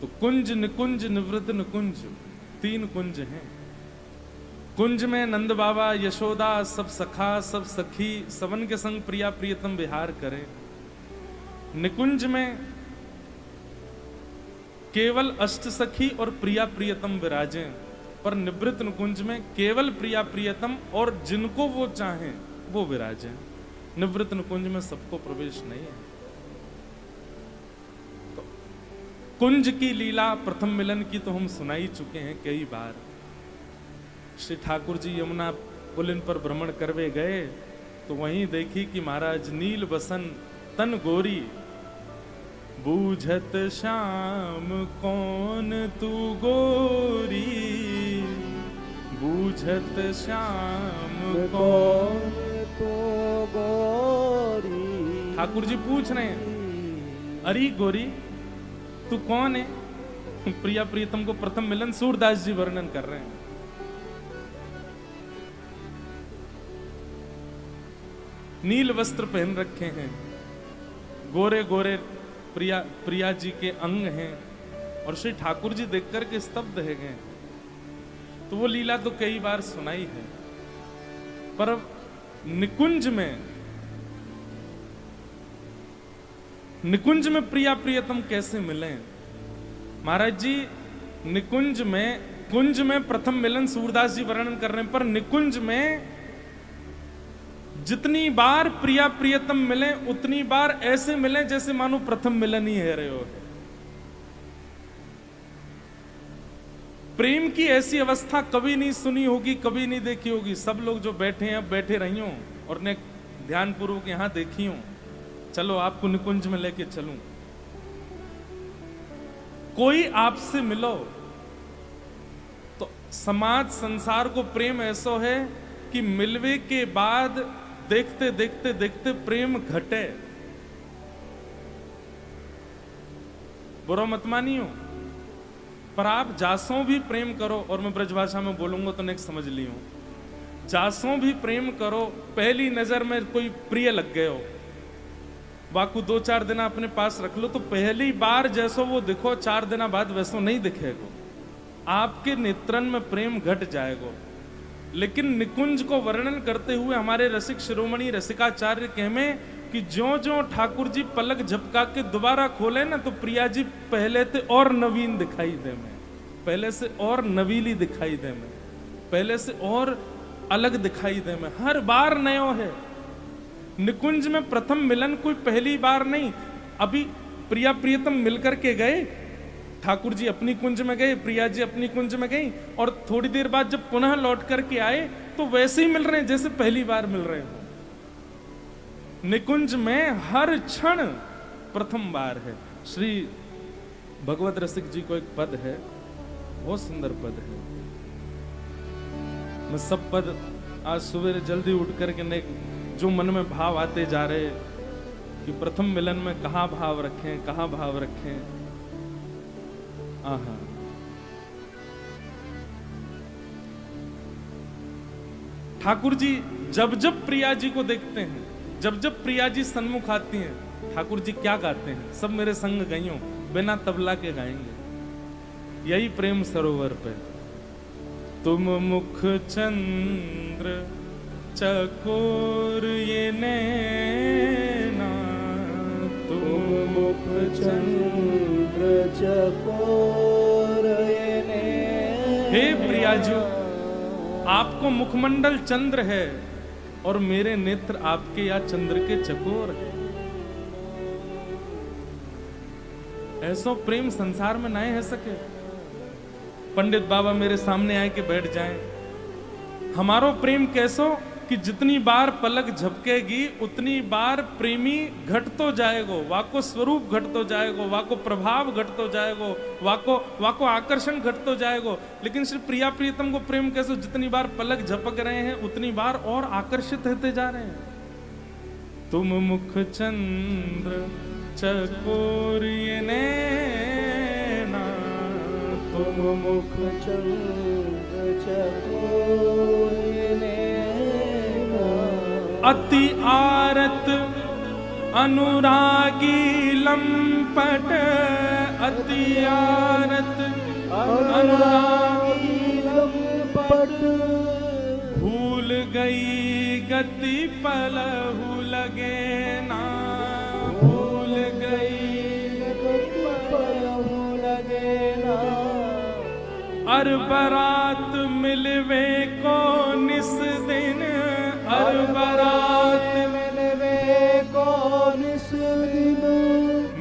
तो कुंज, निकुंज, निवृत्त, निकुंज, 3 कुंज हैं। कुंज में नंद बाबा, यशोदा, सब सखा, सब सखी, सबन के संग प्रिया प्रियतम विहार करे। निकुंज में केवल अष्ट सखी और प्रिया प्रियतम विराजें, पर निवृत्त निकुंज में केवल प्रिया प्रियतम और जिनको वो चाहें वो विराजें। निवृत्त निकुंज में सबको प्रवेश नहीं है। तो कुंज की लीला प्रथम मिलन की तो हम सुना ही चुके हैं कई बार। श्री ठाकुर जी यमुना पुलिन पर भ्रमण करवे गए तो वहीं देखी कि महाराज नील बसन तन गोरी, बूझत श्याम कौन तू गोरी, बूझत श्याम कौन तू गोरी। ठाकुर जी पूछ रहे हैं, अरे गोरी तू कौन है? प्रिया प्रियतम को प्रथम मिलन सूरदास जी वर्णन कर रहे हैं। नील वस्त्र पहन रखे हैं, गोरे गोरे प्रिया जी के अंग हैं, और श्री ठाकुर जी देख करके स्तब्ध है गए। तो वो लीला तो कई बार सुनाई है, पर अब निकुंज में प्रिया प्रियतम कैसे मिले? महाराज जी निकुंज में, कुंज में प्रथम मिलन सूरदास जी वर्णन कर रहे हैं, पर निकुंज में जितनी बार प्रिया प्रियतम मिले उतनी बार ऐसे मिले जैसे मानो प्रथम मिलन ही है रहे हो। प्रेम की ऐसी अवस्था कभी नहीं सुनी होगी, कभी नहीं देखी होगी। सब लोग जो बैठे हैं अब बैठे रही हो और ने ध्यान पूर्वक यहां देखी हो, चलो आपको निकुंज में लेके चलूं। कोई आपसे मिलो तो समाज संसार को प्रेम ऐसा है कि मिलवे के बाद देखते देखते देखते प्रेम घटे। बुरा मत मानियो, पर आप जासों भी प्रेम करो, और मैं ब्रजभाषा में बोलूंगा तो नेक्स्ट समझ लियो। जासों भी प्रेम करो, पहली नजर में कोई प्रिय लग गए हो, वाकू 2-4 दिन अपने पास रख लो, तो पहली बार जैसो वो दिखो 4 दिन बाद वैसो नहीं दिखेगा, आपके नेत्रन में प्रेम घट जाएगा। लेकिन निकुंज को वर्णन करते हुए हमारे रसिक शिरोमणि रसिकाचार्य कहमे कि ज्यों ज्यों ठाकुर जी पलक झपका के दोबारा खोले ना, तो प्रिया जी पहले से और नवीन दिखाई दे में, पहले से और नवीली दिखाई दे में, पहले से और अलग दिखाई दे में, हर बार नयो है। निकुंज में प्रथम मिलन कोई पहली बार नहीं। अभी प्रिया प्रियतम मिलकर के गए, ठाकुर जी अपनी कुंज में गए, प्रिया जी अपनी कुंज में गई, और थोड़ी देर बाद जब पुनः लौट करके आए तो वैसे ही मिल रहे हैं जैसे पहली बार मिल रहे हो। निकुंज में हर क्षण प्रथम बार है। श्री भगवत रसिक जी को एक पद है, बहुत सुंदर पद है। मैं सब पद आज सुबह जल्दी उठ करके जो मन में भाव आते जा रहे कि प्रथम मिलन में कहाँ भाव रखें, कहाँ भाव रखें। आहा, ठाकुर जी जब जब प्रिया जी को देखते हैं, जब जब प्रिया जी सन्मुख आती हैं, ठाकुर जी क्या गाते हैं? सब मेरे संग गइयों, बिना तबला के गाएंगे यही प्रेम सरोवर पे। तुम मुख चंद्र चकोर ये नैना, तुम मुख चंद्र चकोर ये नैना। हे प्रिया जी, आपको मुखमंडल चंद्र है और मेरे नेत्र आपके या चंद्र के चकोर है। ऐसा प्रेम संसार में नहीं है सके। पंडित बाबा मेरे सामने आए के बैठ जाएं, हमारो प्रेम कैसो कि जितनी बार पलक झपकेगी उतनी बार प्रेमी घटतो जाएगो, वाको स्वरूप घटतो जाएगो, वाको प्रभाव घटतो जाएगो, वाको आकर्षण घटतो जाएगो। लेकिन श्री प्रिया प्रियतम को प्रेम कैसे, जितनी बार पलक झपक रहे हैं उतनी बार और आकर्षित होते जा रहे हैं। तुम मुख चंद्र चकोर ये नैना, तुम मुख चंद्र चकोर ये नैना, अति आरत अनुरागी लंपट, अति आरत अनुरागी लंपट, भूल गई गति पलहु लगे ना, भूल गई गति पलहु लगे ना। अर बरात मिलवे को निस दिन, अर बरात मिलवे को निस दिन,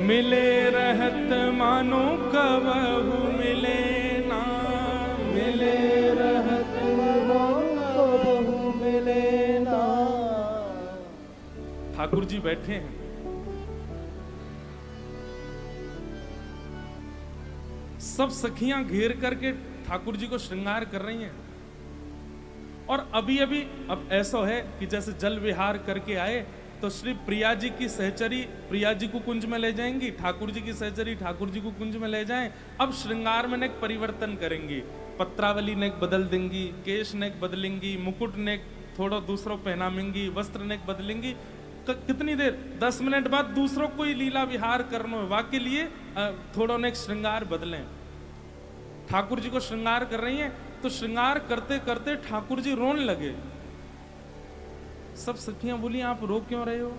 मिले रहत मानो कबहु मिले ना, मिले रहत मानो कबहु मिले ना। ठाकुर जी बैठे हैं, सब सखियां घेर करके ठाकुर जी को श्रृंगार कर रही हैं। और अभी अभी अब ऐसा है कि जैसे जल विहार करके आए तो श्री प्रिया जी की सहचरी प्रिया जी को कुंज में ले जाएंगी, ठाकुर जी की सहचरी ठाकुर जी को कुंज में ले जाएं। अब श्रृंगार में नेक परिवर्तन करेंगी, पत्रावली नेक बदल देंगी, केश नेक बदलेंगी, मुकुट नेक थोड़ा दूसरों पहनामेंगी, वस्त्र नेक बदलेंगी। कितनी देर, 10 मिनट बाद दूसरों को ही लीला विहार करना है, वाके लिए थोड़ा नेक श्रृंगार बदलें। ठाकुर जी को श्रृंगार कर रही हैं तो श्रृंगार करते करते ठाकुर जी रोने लगे। सब सखियां बोली आप रो क्यों रहे हो?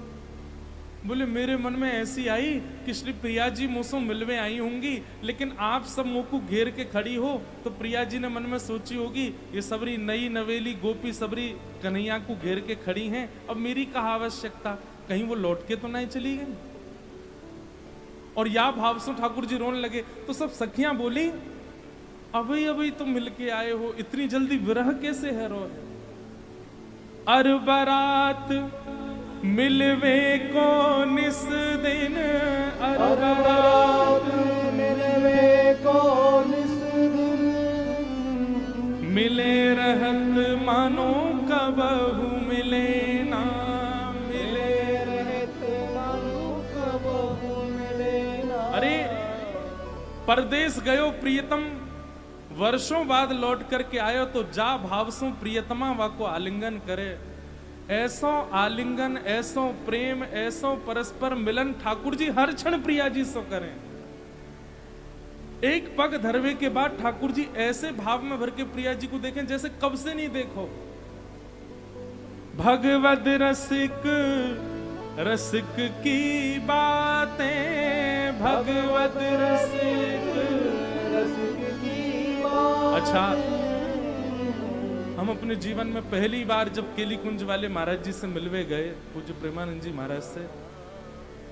बोले मेरे मन में ऐसी आई कि श्री प्रिया जी मुझसे मिलवे आई होंगी, लेकिन आप सब मुंह को घेर के खड़ी हो तो प्रिया जी ने मन में सोची होगी ये सबरी नई नवेली गोपी सबरी कन्हैया को घेर के खड़ी हैं, अब मेरी कहा आवश्यकता, कहीं वो लौट के तो नहीं चली गई। और या भाव से ठाकुर जी रोने लगे तो सब सखियां बोली अभी अभी तो मिलके आए हो, इतनी जल्दी विरह कैसे है रो? अर बरात मिलवे को निस दिन, अर बरात मिलवे को निस दिन, मिले रहत मानो कबहु मिले ना, मिले रहत मानो कबहु मिले ना। अरे परदेश गयो प्रियतम, वर्षों बाद लौट करके आयो तो जा भाव सो प्रियतमा वाको आलिंगन करे। ऐसो आलिंगन, ऐसो प्रेम, ऐसो परस्पर मिलन ठाकुर जी हर क्षण प्रिया जी सो करें। एक पग धरवे के बाद ठाकुर जी ऐसे भाव में भर के प्रिया जी को देखें जैसे कब से नहीं देखो। भगवद रसिक रसिक की बातें, भगवद रसिक रसिक की अच्छा, हम अपने जीवन में पहली बार जब केली कुंज वाले महाराज जी से मिलवे गए, पूज्य प्रेमानंद जी महाराज से,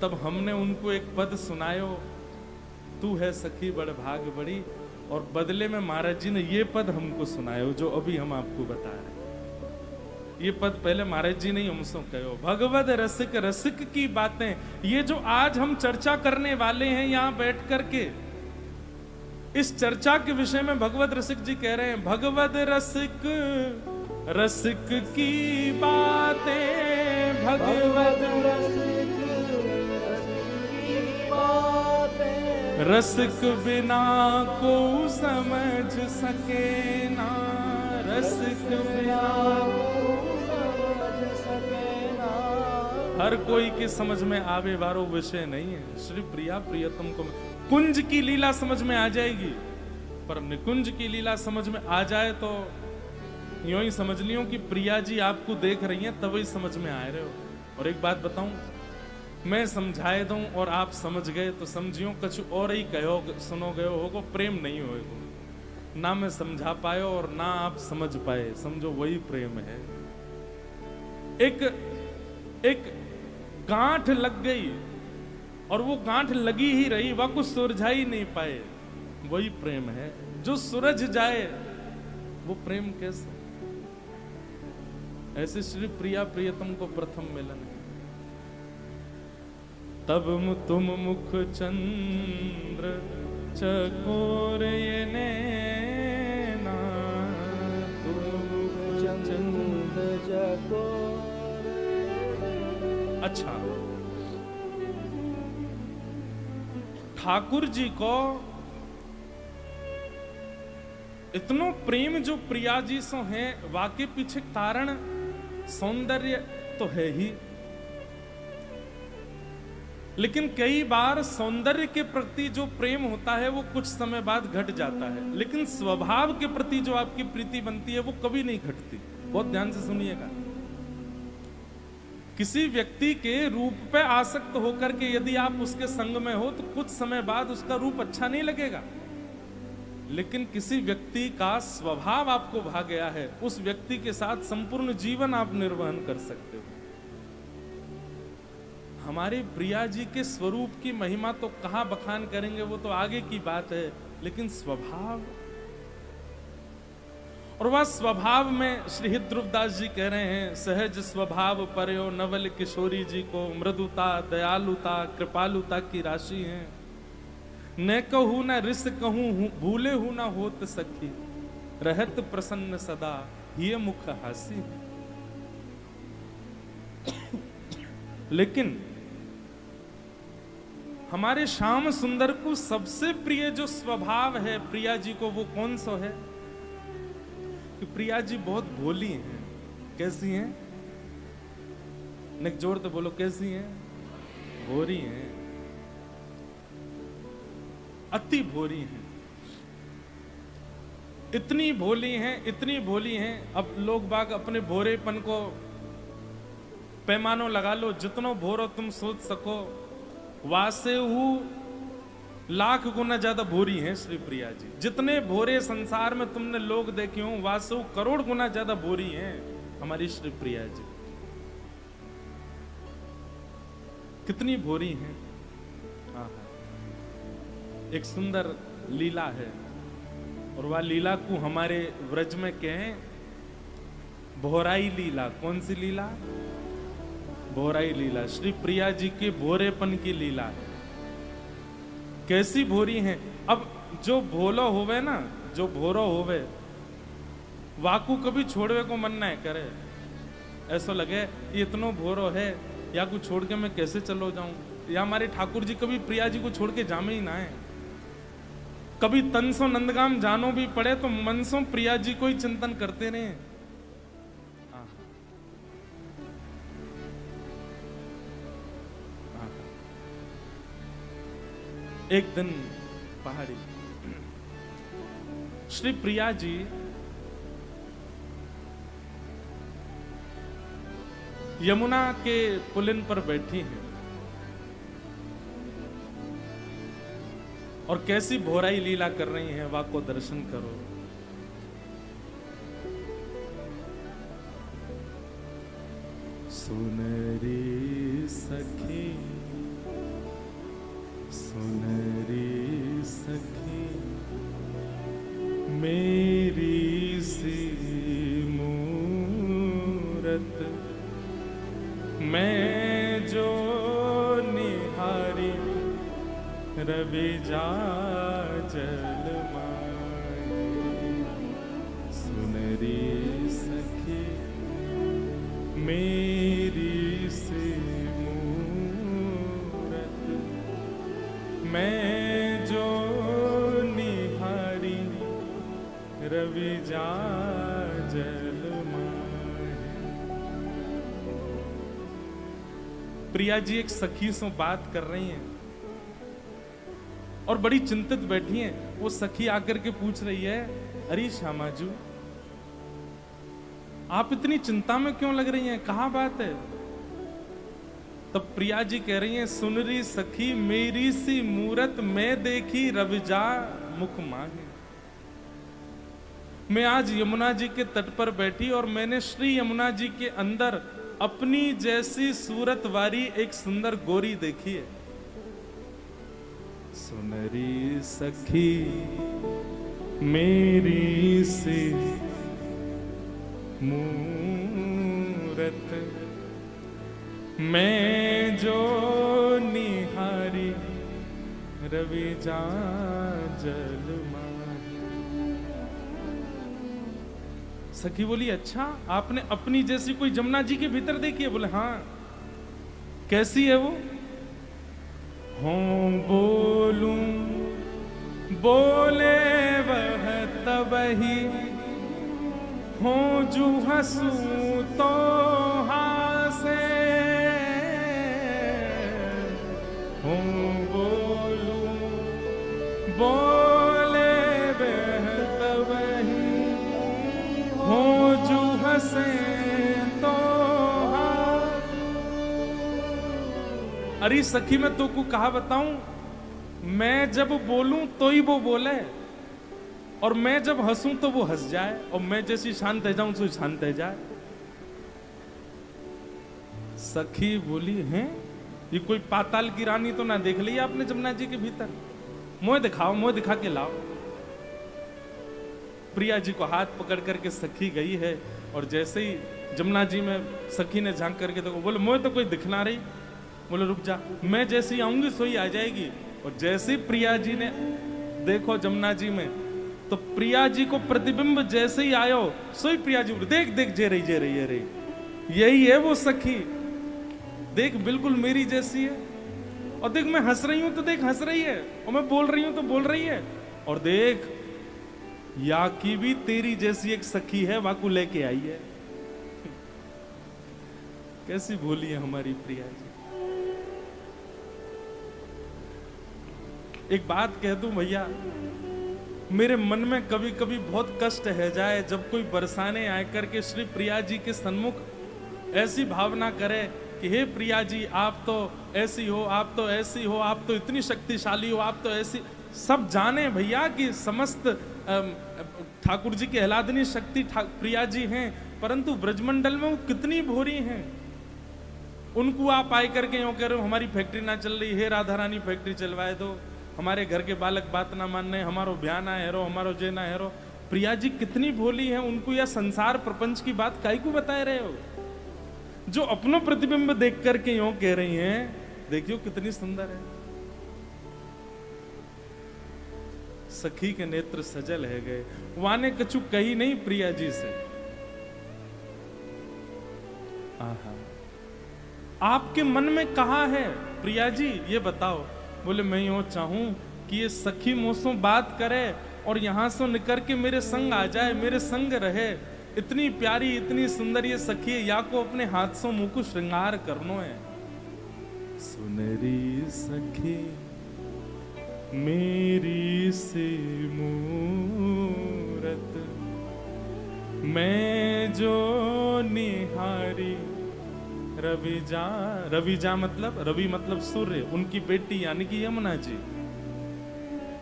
तब हमने उनको एक पद सुनायो, तू है सखी बड़ भाग बड़ी, और बदले में महाराज जी ने ये पद हमको सुनायो जो अभी हम आपको बता रहे हैं। ये पद पहले महाराज जी ने ही हमसे कहो, भगवद रसिक रसिक की बातें। ये जो आज हम चर्चा करने वाले हैं यहाँ बैठ करके, इस चर्चा के विषय में भगवत रसिक जी कह रहे हैं, भगवत रसिक रसिक की बातें, भगवत रसिक की बातें, रसिक बिना को समझ सके ना, रसिक बिना समझ सके ना। हर कोई के समझ में आवे वारो विषय नहीं है। श्री प्रिया प्रियतम को कुंज की लीला समझ में आ जाएगी, पर निकुंज की लीला समझ में आ जाए तो यूं ही समझ लियो कि प्रिया जी आपको देख रही हैं तभी समझ में आ रहे हो। और एक बात बताऊं, मैं समझाए दूं और आप समझ गए तो समझियो कुछ और ही कहो सुनो गयो होगो, प्रेम नहीं होएगो। ना मैं समझा पायो और ना आप समझ पाए, समझो वही प्रेम है। एक गांठ लग गई और वो गांठ लगी ही रही, वह कुछ सुलझा ही नहीं पाए, वही प्रेम है। जो सुलझ जाए वो प्रेम कैसे? ऐसे श्री प्रिया प्रियतम को प्रथम मिलन है। तब तुम मुख चंद्र चकोर ये नैना, तुम मुख चंद्र चकोर। अच्छा, ठाकुर जी को इतनो प्रेम जो प्रिया जी से है, वाके पीछे कारण सौंदर्य तो है ही। लेकिन कई बार सौंदर्य के प्रति जो प्रेम होता है वो कुछ समय बाद घट जाता है, लेकिन स्वभाव के प्रति जो आपकी प्रीति बनती है वो कभी नहीं घटती। बहुत ध्यान से सुनिएगा। किसी व्यक्ति के रूप पे आसक्त होकर के यदि आप उसके संग में हो तो कुछ समय बाद उसका रूप अच्छा नहीं लगेगा, लेकिन किसी व्यक्ति का स्वभाव आपको भा गया है, उस व्यक्ति के साथ संपूर्ण जीवन आप निर्वहन कर सकते हो। हमारे प्रिया जी के स्वरूप की महिमा तो कहां बखान करेंगे, वो तो आगे की बात है, लेकिन स्वभाव, और वह स्वभाव में श्री ध्रुवदास जी कह रहे हैं, सहज स्वभाव पर्यो नवल किशोरी जी को मृदुता दयालुता कृपालुता की राशि है। न कहूं न रिस कहूं भूले हूं न होत सखी, रहत प्रसन्न सदा ये मुख हासी। लेकिन हमारे श्याम सुंदर को सबसे प्रिय जो स्वभाव है प्रिया जी को, वो कौन सा है? कि प्रिया जी बहुत भोली हैं। कैसी हैं? नेक जोर तो बोलो, कैसी हैं? भोरी हैं, अति भोरी हैं, इतनी भोली हैं, इतनी भोली हैं। अब लोग बाग अपने भोरेपन को पैमानों लगा लो, जितनो भोरो तुम सोच सको, वासे लाख गुना ज्यादा भोरी हैं श्री प्रिया जी। जितने भोरे संसार में तुमने लोग देखे हो, वासु करोड़ गुना ज्यादा भोरी हैं हमारी श्री प्रिया जी। कितनी भोरी हैं। एक सुंदर लीला है, और वह लीला को हमारे व्रज में कहें भोराई लीला। कौन सी लीला? भोराई लीला। श्री प्रिया जी के भोरेपन की लीला है। कैसी भोरी हैं। अब जो भोलो होवे ना, जो भोरो होवे, वाकू कभी छोड़वे को मन ना करे। ऐसा लगे ये इतनो भोरो है, या कुछ छोड़ के मैं कैसे चलो जाऊं। या हमारे ठाकुर जी कभी प्रिया जी को छोड़ के जामे ही ना है। कभी तनसो नंदगाम जानो भी पड़े तो मनसो प्रिया जी को ही चिंतन करते रहे। एक दिन पहाड़ी श्री प्रिया जी यमुना के पुलिन पर बैठी हैं, और कैसी भोराई लीला कर रही हैं, वाह को दर्शन करो। सुनरी सखी सुनरी सखी मेरी सी मूरत, मैं जो निहारी रवि जा जल माई। सुनरी सखी मेरी सी मूरत, मैं जो निहारी रवि जा जल माई। प्रिया जी एक सखी से बात कर रही हैं और बड़ी चिंतित बैठी हैं। वो सखी आकर के पूछ रही है, अरे श्यामाजू आप इतनी चिंता में क्यों लग रही हैं, कहाँ बात है? तब प्रिया जी कह रही हैं, सुनरी सखी मेरी सी मूरत, मैं देखी रविजा मुख मांगे। मैं आज यमुना जी के तट पर बैठी और मैंने श्री यमुना जी के अंदर अपनी जैसी सूरत वाली एक सुंदर गोरी देखी है। सुनरी सखी मेरी सी मूरत, मैं जो निहारी रवि जा जल माही। सखी बोली, अच्छा आपने अपनी जैसी कोई जमुना जी के भीतर देखी है? बोले हाँ। कैसी है वो? हों बोलूं बोले वह तबही, हों जू हंसूं तो हासे, हंसे तो अरे सखी मैं तो को कहा बताऊं, मैं जब बोलूं तो ही वो बोले, और मैं जब हंसूं तो वो हंस जाए, और मैं जैसी शांत रह जाऊं तो शांत रह जाए। सखी बोली हैं ये कोई पाताल की रानी तो ना देख ली आपने जमुना जी के भीतर, मोह दिखाओ, मोह दिखा के लाओ। प्रिया जी को हाथ पकड़ करके सखी गई है, और जैसे ही जमुना जी में सखी ने झांक करके देखो, बोले मोह तो कोई दिख ना रही, बोले रुक जा, मैं जैसी आऊंगी सोई आ जाएगी। और जैसे प्रिया जी ने देखो जमुना जी में, तो प्रिया जी को प्रतिबिंब जैसे ही आयो, सोई प्रिया जी बोले देख देख जे रही जे रही जे रही, यही है वो सखी, देख बिल्कुल मेरी जैसी है। और देख मैं हंस रही हूं तो देख हंस रही है, और मैं बोल रही हूं तो बोल रही है, और देख या की भी तेरी जैसी एक सखी है, वाकू लेके आई है। कैसी भोली है हमारी प्रिया जी। एक बात कह दूं भैया, मेरे मन में कभी कभी बहुत कष्ट है जाए जब कोई बरसाने आकर के श्री प्रिया जी के सन्मुख ऐसी भावना करे कि हे प्रिया जी आप तो ऐसी हो, आप तो ऐसी हो, आप तो इतनी शक्तिशाली हो, आप तो ऐसी। सब जाने भैया कि समस्त ठाकुर जी की आह्लादनी शक्ति प्रिया जी हैं, परंतु ब्रजमंडल में वो कितनी भोरी हैं। उनको आप आए करके यूं कह रहे हो हमारी फैक्ट्री ना चल रही है, राधा रानी फैक्ट्री चलवाए दो, हमारे घर के बालक बात ना मान रहे, हमारो ब्याह ना हेरो, हमारो जे ना हेरो। प्रिया जी कितनी भोली है, उनको यह संसार प्रपंच की बात काहे को बताए रहे हो। जो अपनो प्रतिबिंब देख करके यूं कह रही हैं, देखियो कितनी सुंदर है। सखी के नेत्र सजल है गए, वाने कछु कही नहीं प्रिया जी से। आहा, आपके मन में कहा है प्रिया जी ये बताओ। बोले मैं यूं चाहूं कि ये सखी मोसों बात करे और यहां से निकर के मेरे संग आ जाए, मेरे संग रहे। इतनी प्यारी इतनी सुंदर ये सखी है, या को अपने हाथ से मुंह को श्रृंगार करनो है। सुनरी सखी मेरी से मूरत, मैं जो निहारी रवि जा मतलब रवि मतलब सूर्य, उनकी बेटी यानी कि यमुना जी।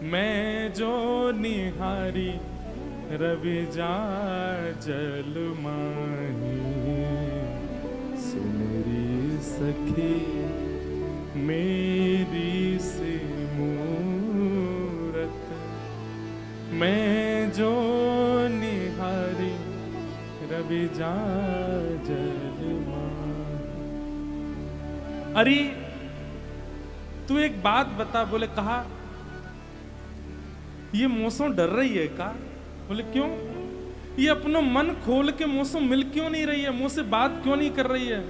मैं जो निहारी रवि जा जल माही, सुनरी सखी मेरी से मूरत, मैं जो निहारी रवि जा जल माही। अरे तू एक बात बता। बोले कहा ये मौसम डर रही है का। बोले क्यों, ये अपना मन खोल के मौसम मिल क्यों नहीं रही है, मुंह से बात क्यों नहीं कर रही है।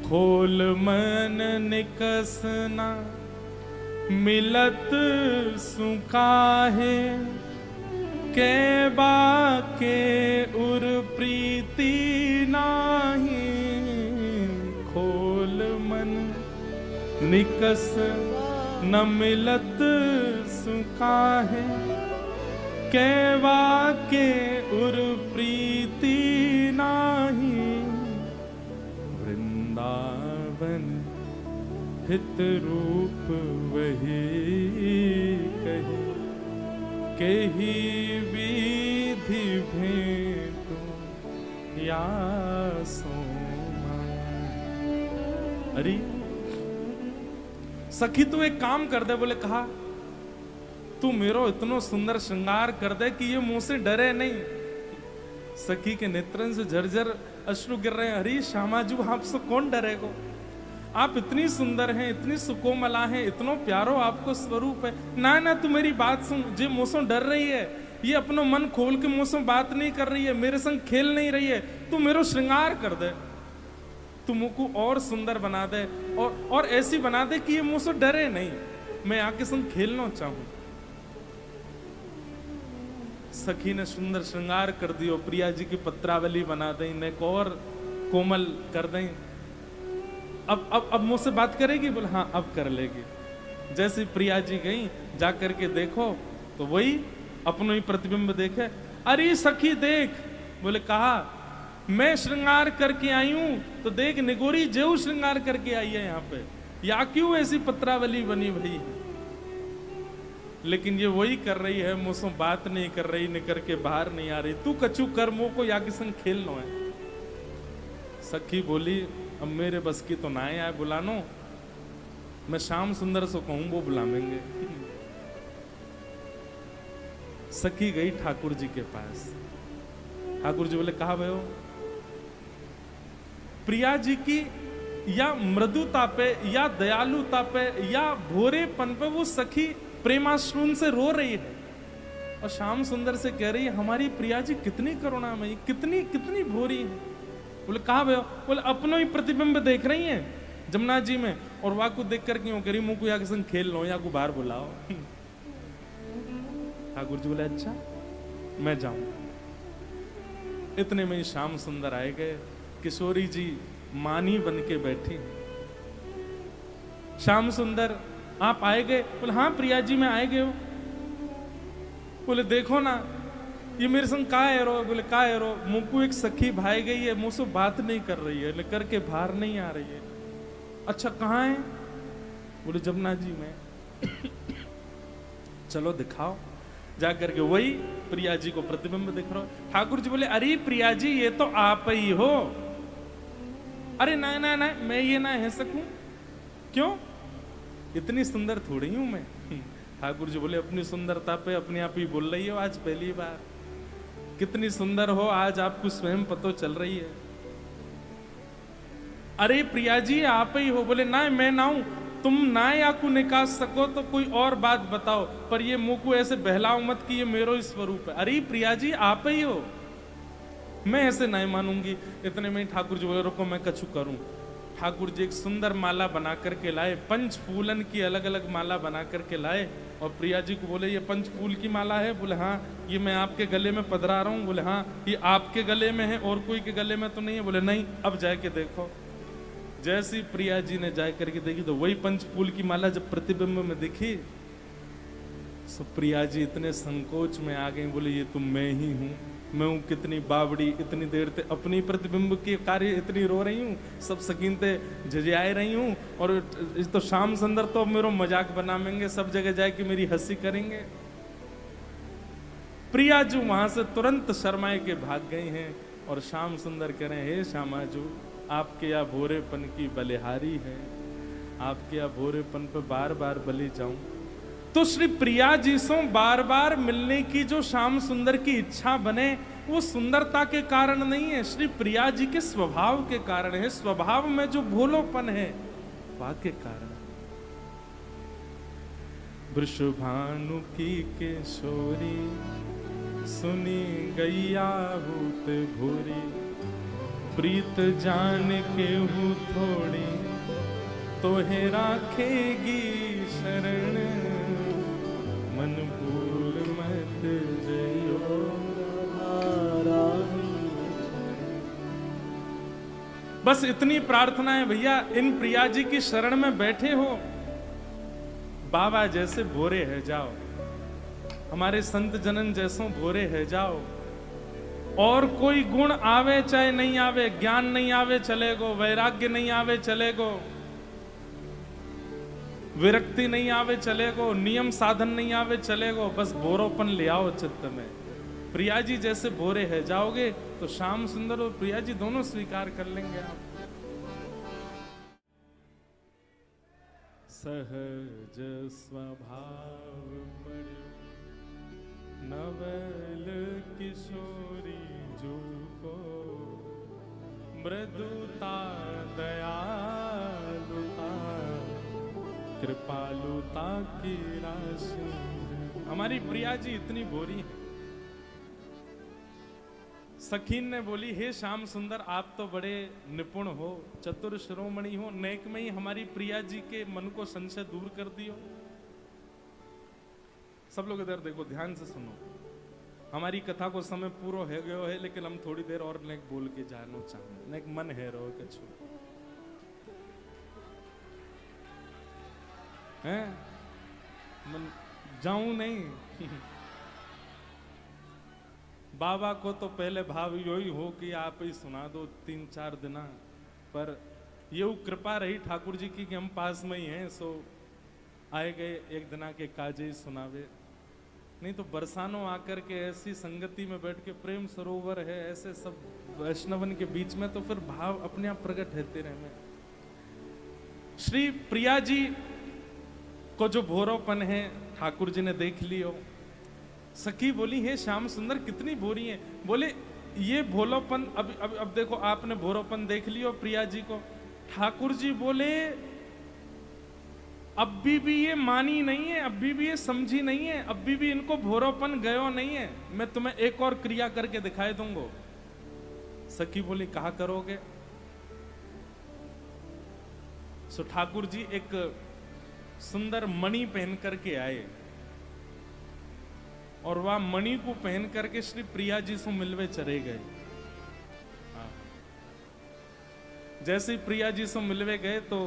खोल मन निकसना मिलत सुकाहे, के बाके उर प्रीति नाही। खोल मन निकस न मिलत सुकाहे, केवा के उर प्रीति नाही। वृंदावन हित रूप वही कहे, केही विधि भेंटो या सोमा। अरे सखी तू एक काम कर दे। बोले कहा तू मेरो इतनो सुंदर श्रृंगार कर दे कि ये मुंह से डरे नहीं। सखी के नेत्रन से झरझर अश्रु गिर रहे हैं। हरी श्यामाजू आपसे कौन डरेगो, आप इतनी सुंदर हैं, इतनी सुकोमला हैं, इतनो प्यारो आपको स्वरूप है। ना ना तू मेरी बात सुन, जे मौसम डर रही है, ये अपनो मन खोल के मौसम बात नहीं कर रही है, मेरे संग खेल नहीं रही है। तू मेरो श्रृंगार कर दे, तू मुझ को और सुंदर बना दे, और ऐसी बना दे कि ये मुझसे डरे नहीं, मैं आके संग खेलना चाहूं। सखी ने सुंदर श्रृंगार कर दियो, प्रिया जी की पत्रावली बना दें, ने और कोमल कर दें। अब मुझसे बात करेगी। बोले हाँ अब कर लेगी। जैसे प्रिया जी गई, जा करके देखो तो वही अपनो ही प्रतिबिंब देखे। अरे सखी देख। बोले कहा मैं श्रृंगार करके आई हूं तो देख निगोरी जेऊ श्रृंगार करके आई है यहाँ पे, या क्यों ऐसी पत्रावली बनी भई है। लेकिन ये वही कर रही है, मुझसे बात नहीं कर रही, निकर के बाहर नहीं आ रही। तू कछु कर, मो को या के संग खेल लो है। सखी बोली अब मेरे बस की तो ना आए बुलानो, मैं श्याम सुंदर से कहूं वो बुलावेंगे। सखी गई ठाकुर जी के पास। ठाकुर जी बोले कहा भयो? प्रिया जी की या मृदुता पे या दयालुता पे या भोरेपन पे वो सखी प्रेमाश्रुन से रो रही है और श्याम सुंदर से कह रही है हमारी प्रिया जी कितनी करुणामयी, कितनी कितनी भोरी है। बोले कहा भयो? बोले अपनो ही प्रतिबिंब देख रही है जमुना जी में, और वाह को देख कर क्यों करी मुंह को या के संग खेल लो या को बाहर बुलाओ। ठाकुर जी बोले अच्छा मैं जाऊं। इतने में ही श्याम सुंदर आए गए। किशोरी जी मानी बन के बैठी। श्याम सुंदर आप आए गए? बोले हाँ प्रिया जी मैं आए गए हो। बोले देखो ना ये मेरे संग का है रो। बोले का है रो? मुंह को एक सखी भाई गई है, मुंह से बात नहीं कर रही है, लेकर के बाहर नहीं आ रही है। अच्छा कहाँ है? बोले जमुना जी में। चलो दिखाओ। जाकर के वही प्रिया जी को प्रतिबिंब दिख रहा हो। ठाकुर जी बोले अरे प्रिया जी ये तो आप ही हो। अरे ना ना ना मैं ये ना है सकूं, क्यों? इतनी सुंदर थोड़ी हूं मैं। ठाकुर जी बोले अपनी सुंदरता पे अपने आप ही बोल रही हो आज पहली बार। कितनी सुंदर हो आज आपको स्वयं पता चल रही है। अरे प्रिया जी आप ही हो। बोले ना मैं ना हूं। तुम ना या को निकाल सको तो कोई और बात बताओ, पर ये मुंह को ऐसे बहलाओ मत कि ये मेरो स्वरूप है। अरे प्रिया जी आप ही हो, मैं ऐसे नहीं मानूंगी। इतने में ठाकुर जी बोले रुको मैं कछु करूं। ठाकुर जी एक सुंदर माला बना करके लाए, पंच फूलन की अलग अलग माला बना करके लाए और प्रिया जी को बोले ये पंच फूल की माला है? बोले हाँ। ये मैं आपके गले में पधरा रहा हूँ? बोले हाँ। ये आपके गले में है और कोई के गले में तो नहीं है? बोले नहीं। अब जाके देखो। जैसी प्रिया जी ने जाकर करके देखी तो वही पंच फूल की माला जब प्रतिबिंब में दिखी तो प्रिया जी इतने संकोच में आ गई। बोले ये तो मैं ही हूं, मैं हूं कितनी बावड़ी। इतनी देर से अपनी प्रतिबिंब के कार्य इतनी रो रही हूं, सब सकीनते झिझियाए रही हूं, और इस तो श्याम सुंदर तो मेरा मजाक बनावेंगे, सब जगह जाके मेरी हंसी करेंगे। प्रिया जी वहां से तुरंत शर्माए के भाग गई हैं और श्याम सुंदर कह रहे हैं हे श्यामाजू आपके या भोरेपन की बलिहारी है, आपके या भोरेपन पर बार बार बलि जाऊं। तो श्री प्रिया जी से बार बार मिलने की जो श्याम सुंदर की इच्छा बने वो सुंदरता के कारण नहीं है, श्री प्रिया जी के स्वभाव के कारण है। स्वभाव में जो भोलोपन है वह के कारण। वृषभानु की किशोरी सुनी गैया हूत भूरी, प्रीत जान के हूँ थोड़ी तोहे राखेगी शरण, मन भूल मत जइयो नारायण। बस इतनी प्रार्थना है भैया, इन प्रिया जी की शरण में बैठे हो, बाबा जैसे भोरे है जाओ, हमारे संत जनन जैसों भोरे है जाओ। और कोई गुण आवे चाहे नहीं आवे, ज्ञान नहीं आवे चलेगो, वैराग्य नहीं आवे चलेगो, विरक्ति नहीं आवे चलेगो, नियम साधन नहीं आवे चलेगो, बस भोरोपन ले आओ चित्त में। प्रिया जी जैसे भोरे है जाओगे तो श्याम सुंदर और प्रिया जी दोनों स्वीकार कर लेंगे आप। सहज स्वभाव नवल किशोरी जो को, मृदुता दयालुता कृपालुता की राशि। हमारी प्रिया जी इतनी भोरी है। सखीन ने बोली हे श्याम सुंदर आप तो बड़े निपुण हो, चतुर शिरोमणि हो, नेक में ही हमारी प्रिया जी के मन को संशय दूर कर दियो। सब लोग इधर देखो, ध्यान से सुनो। हमारी कथा को समय पूरा हो गयो है, लेकिन हम थोड़ी देर और नेक बोल के जानो चाहें। नेक मन है रो कछु हैं, मन जाऊं नहीं। बाबा को तो पहले भाव यही हो कि आप ही सुना दो 3-4 दिना, पर ये कृपा रही ठाकुर जी की कि हम पास में ही हैं, सो आए गए एक दिना के काजे ही सुनावे। नहीं तो बरसानों आकर के ऐसी संगति में बैठ के प्रेम सरोवर है ऐसे सब वैष्णवन के बीच में, तो फिर भाव अपने आप प्रकट रहते रहे। श्री प्रिया जी को जो भोरोपन है ठाकुर जी ने देख लियो। सखी बोली हे श्याम सुंदर कितनी भोरी है। बोले ये भोलोपन अब देखो आपने भोरोपन देख लियो प्रिया जी को। ठाकुर जी बोले अब भी ये मानी नहीं है, अब भी ये समझी नहीं है, अब भी इनको भोरोपन गयो नहीं है, मैं तुम्हें एक और क्रिया करके दिखाई दूंगा। सखी बोली कहा करोगे। सो ठाकुर जी एक सुंदर मणि पहन करके आए और वह मणि को पहन करके श्री प्रिया जी से मिलवे चले गए। जैसे ही प्रिया जी से मिलवे गए तो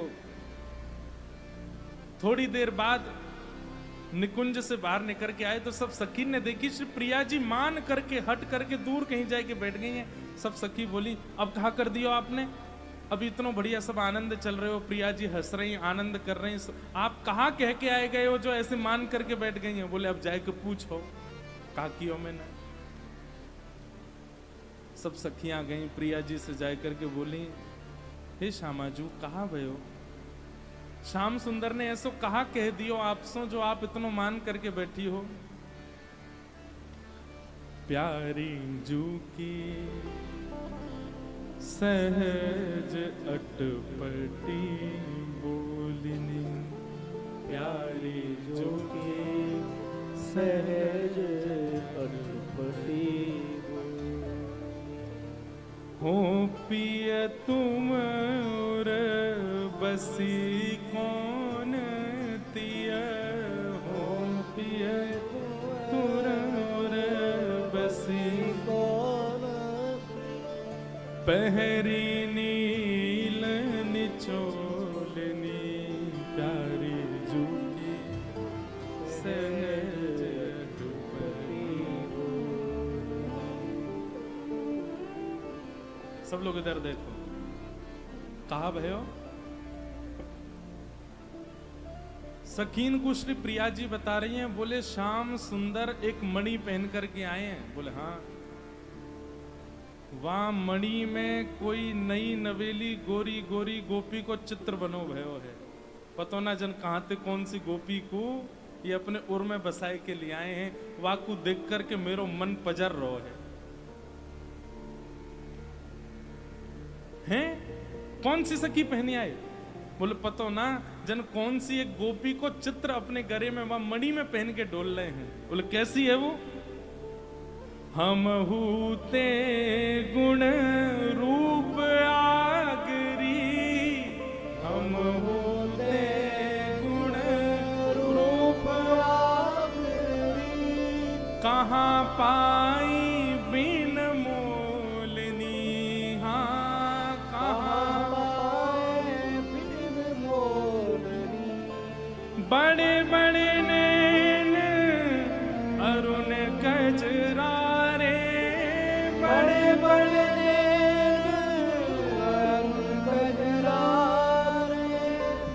थोड़ी देर बाद निकुंज से बाहर निकल के आए तो सब सखी ने देखी श्री प्रिया जी मान करके हट करके दूर कहीं जाके बैठ गई हैं। सब सखी बोली अब कहा कर दियो आपने, अभी इतना बढ़िया सब आनंद चल रहे हो, प्रिया जी हंस रही आनंद कर रही, आप कहाँ कह के आए गए हो जो ऐसे मान करके बैठ गई हैं। बोले अब जाके पूछो कहा कियो मैंने। सब सखियां गई प्रिया जी से जाए करके बोली हे श्यामाजू कहा भयो। श्याम सुंदर ने ऐसो कहा कह दियो आपसो जो आप इतना मान करके बैठी हो। प्यारी जू की सहज अटपटी बोलनी, प्यारी जो की सहज अटपटी हो पिय तुम उर बसी कौन तिय, हो पिय तुर उर बसी कौन पहरी नील निचोलनी, प्यारी जू की सहज अटपटी। सब लोग इधर देखो कहा भयो। सकीन को श्री प्रिया जी बता रही हैं। बोले श्याम सुंदर एक मणि पहन करके आए हैं। बोले हाँ, वहां मणि में कोई नई नवेली गोरी गोरी गोपी को चित्र बनो भयो है। पतो ना जन कहां ते कौन सी गोपी को ये अपने उर में बसाए के लिए आए हैं। वाकू देख करके मेरो मन पजर रो है। हैं कौन सी सखी पहनी आए। बोले पतो ना जन कौन सी एक गोपी को चित्र अपने गले में वहां मणि में पहन के डोल रहे हैं। बोले कैसी है वो। हम हूते गुण रूप आगरी, हम हूते गुण रूप आगरी, कहाँ पाई बिन मोलनी, हाँ कहाँ पाए बिन मोलनी, बड़े बड़े नैन अरुण गजरा, बड़े बड़े गजरा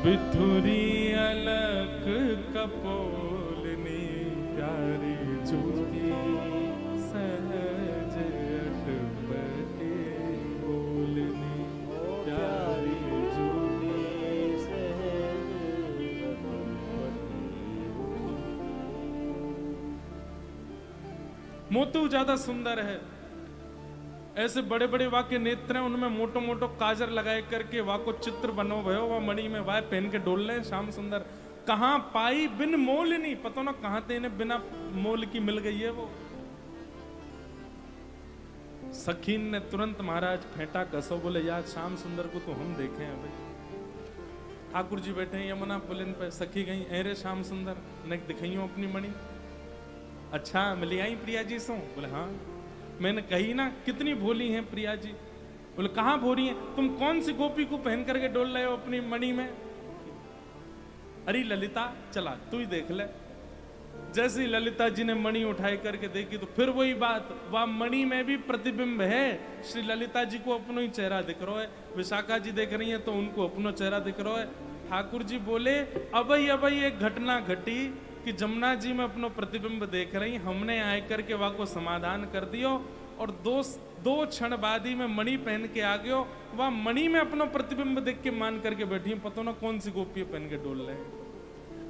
बिथुरी अलक कपोलनी, प्यारी जूती सहज अटपटी बोलनी, प्यारी जूती सहज मोतू ज्यादा सुंदर है। ऐसे बड़े बड़े वाके नेत्र हैं, उनमें मोटो मोटो काजर लगाए करके वाको चित्र बनो भयो। वह मणि में वाय पहन के डोल रहे श्याम सुंदर। कहाँ पाई बिन मोल नहीं, पता ना कहां ते इन्हें बिना मोल की मिल गई है वो। सखीन ने तुरंत महाराज फेंटा कसो। बोले यार श्याम सुंदर को तो हम देखे हैं भाई। ठाकुर जी बैठे हैं यमुना पुलिन पे। सखी गई अरे श्याम सुंदर ने दिखाइयो अपनी मणि। अच्छा मिली आई प्रिया जी सो। बोले हाँ मैंने कही ना कितनी भोली हैं प्रिया जी। बोले कहाँ भोली हैं, तुम कौन सी गोपी को पहन करके डोल रहे हो अपनी मणि में। अरे ललिता चला तू ही देख ले। जैसे ही ललिता जी ने मणि उठाई करके देखी तो फिर वही बात, वह मणि में भी प्रतिबिंब है। श्री ललिता जी को अपनो ही चेहरा दिख रहा है, विशाखा जी देख रही है तो उनको अपनो चेहरा दिख रहा है। ठाकुर जी बोले अबई एक घटना घटी कि जमुना जी में अपनो प्रतिबिंब देख रही, हमने आए करके वह को समाधान कर दियो और दो क्षण बाद ही में मणि पहन के आ गयो। वह मणि में अपनो प्रतिबिंब देख के मान करके बैठी है, पता ना कौन सी गोपी पहन के डोल रहे हैं।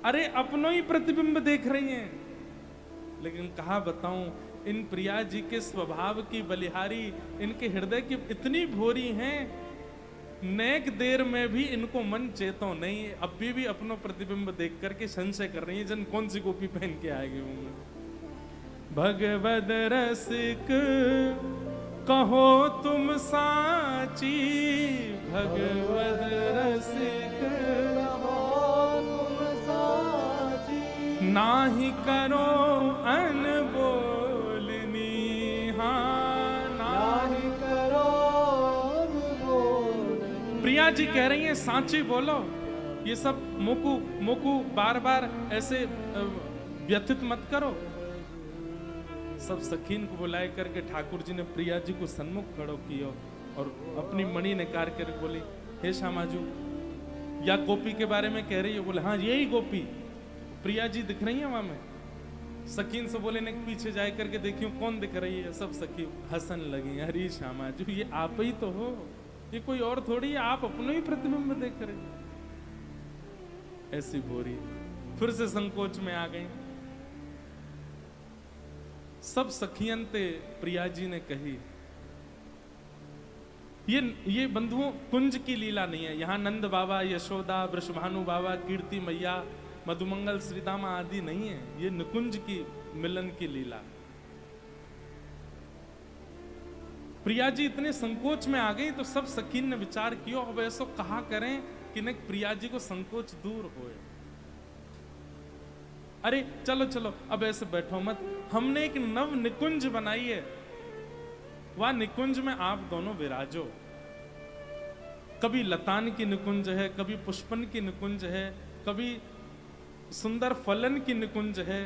अरे अपनो ही प्रतिबिंब देख रही हैं। लेकिन कहा बताऊं, इन प्रिया जी के स्वभाव की बलिहारी, इनके हृदय की इतनी भोरी हैं, नेक देर में भी इनको मन चेतो नहीं, अब भी अपनो प्रतिबिंब देख करके संशय कर रही है जन कौन सी गोपी पहन के आएगी होंगे। भगवद रसिक कहो तुम साची, भगवद रसिक नाही करो अनबोलनी, हाँ नाही करो अनबोलनी। प्रिया जी कह रही हैं सांची बोलो, ये सब मोकू बार बार ऐसे व्यथित मत करो। सब सखीन को बुलाए करके ठाकुर जी ने प्रिया जी को सन्मुख खड़ो किया और अपनी मणि निकाल कर बोली, हे श्यामाजू, या गोपी के बारे में कह रही है? बोले हाँ यही गोपी। प्रिया जी दिख रही है वहां में? सखीन से बोले ने पीछे जाए करके देखियो कौन दिख रही है। सब सखी हंसन लगी, अरे श्यामाजू ये आप ही तो हो, ये कोई और थोड़ी है, आप अपने ही प्रतिबिंब देख रहे। ऐसी भोरी फिर से संकोच में आ गई। सब सखियंते प्रिया जी ने कही, ये बंधुओं कुंज की लीला नहीं है। यहां नंद बाबा, यशोदा, वृषभानु बाबा, कीर्ति मैया, मधुमंगल, श्रीदामा आदि नहीं है, ये निकुंज की मिलन की लीला। प्रिया जी इतने संकोच में आ गई तो सब सखीन ने विचार किया, अब ऐसा कहा करें कि न प्रिया जी को संकोच दूर होए। अरे चलो चलो अब ऐसे बैठो मत, हमने एक नव निकुंज बनाई है, वह निकुंज में आप दोनों विराजो। कभी लतान की निकुंज है, कभी पुष्पन की निकुंज है, कभी सुंदर फलन की निकुंज है,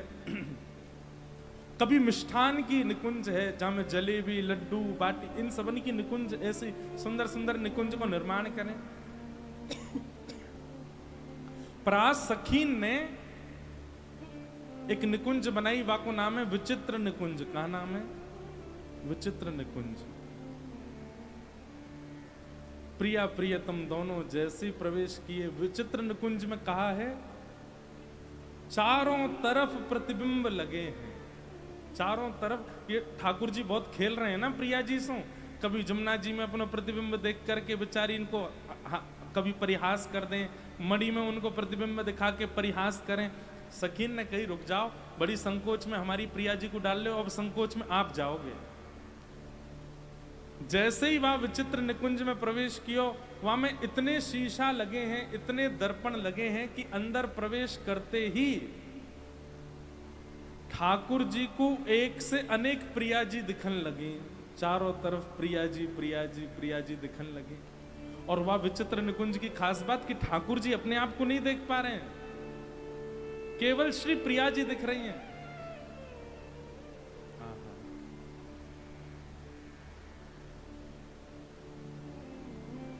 कभी मिष्ठान की निकुंज है जहां में जलेबी, लड्डू, बाटी, इन सबन की निकुंज, ऐसी सुंदर सुंदर निकुंज को निर्माण करें। प्रास सखीन ने एक निकुंज बनाई, वाको नाम है विचित्र निकुंज। कहा नाम है? विचित्र निकुंज। प्रिया प्रियतम दोनों जैसे प्रवेश किए विचित्र निकुंज में, कहा है चारों तरफ प्रतिबिंब लगे हैं। चारों तरफ ये ठाकुर जी बहुत खेल रहे हैं ना प्रिया जी से। कभी जमुना जी में अपना प्रतिबिंब देख करके बेचारी इनको कभी परिहास कर दें, मणि में उनको प्रतिबिंब दिखा के परिहास करें। सखीन ने कही रुक जाओ, बड़ी संकोच में हमारी प्रिया जी को डाल लो, अब संकोच में आप जाओगे। जैसे ही वहां विचित्र निकुंज में प्रवेश कियो, वहां में इतने शीशा लगे हैं, इतने दर्पण लगे हैं कि अंदर प्रवेश करते ही ठाकुर जी को एक से अनेक प्रिया जी दिखन लगी। चारों तरफ प्रिया जी प्रिया जी प्रिया जी दिखन लगी। और वह विचित्र निकुंज की खास बात कि ठाकुर जी अपने आप को नहीं देख पा रहे हैं, केवल श्री प्रिया जी दिख रही हैं।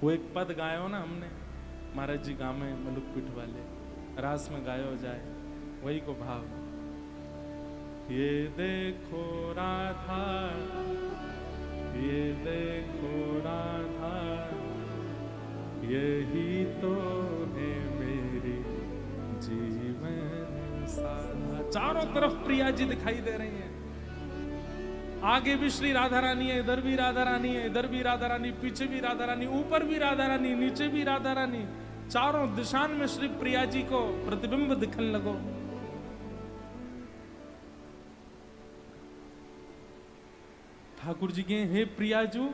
वो एक पद गायो ना हमने, महाराज जी गाँव में मलुक पीठ वाले, रास में गायो जाए, वही को भाव। ये देखो राधा, ये देखो राधा, यही तो है मेरी जीवन साधा। चारों तरफ प्रिया जी दिखाई दे रही हैं। आगे भी श्री राधा रानी है, इधर भी राधा रानी है, इधर भी राधा रानी, पीछे भी राधा रानी, ऊपर भी राधा रानी, नीचे भी राधा रानी। चारों दिशाओं में श्री प्रिया जी को प्रतिबिंब दिखने लगो। ठाकुर जी के हे प्रियाजू,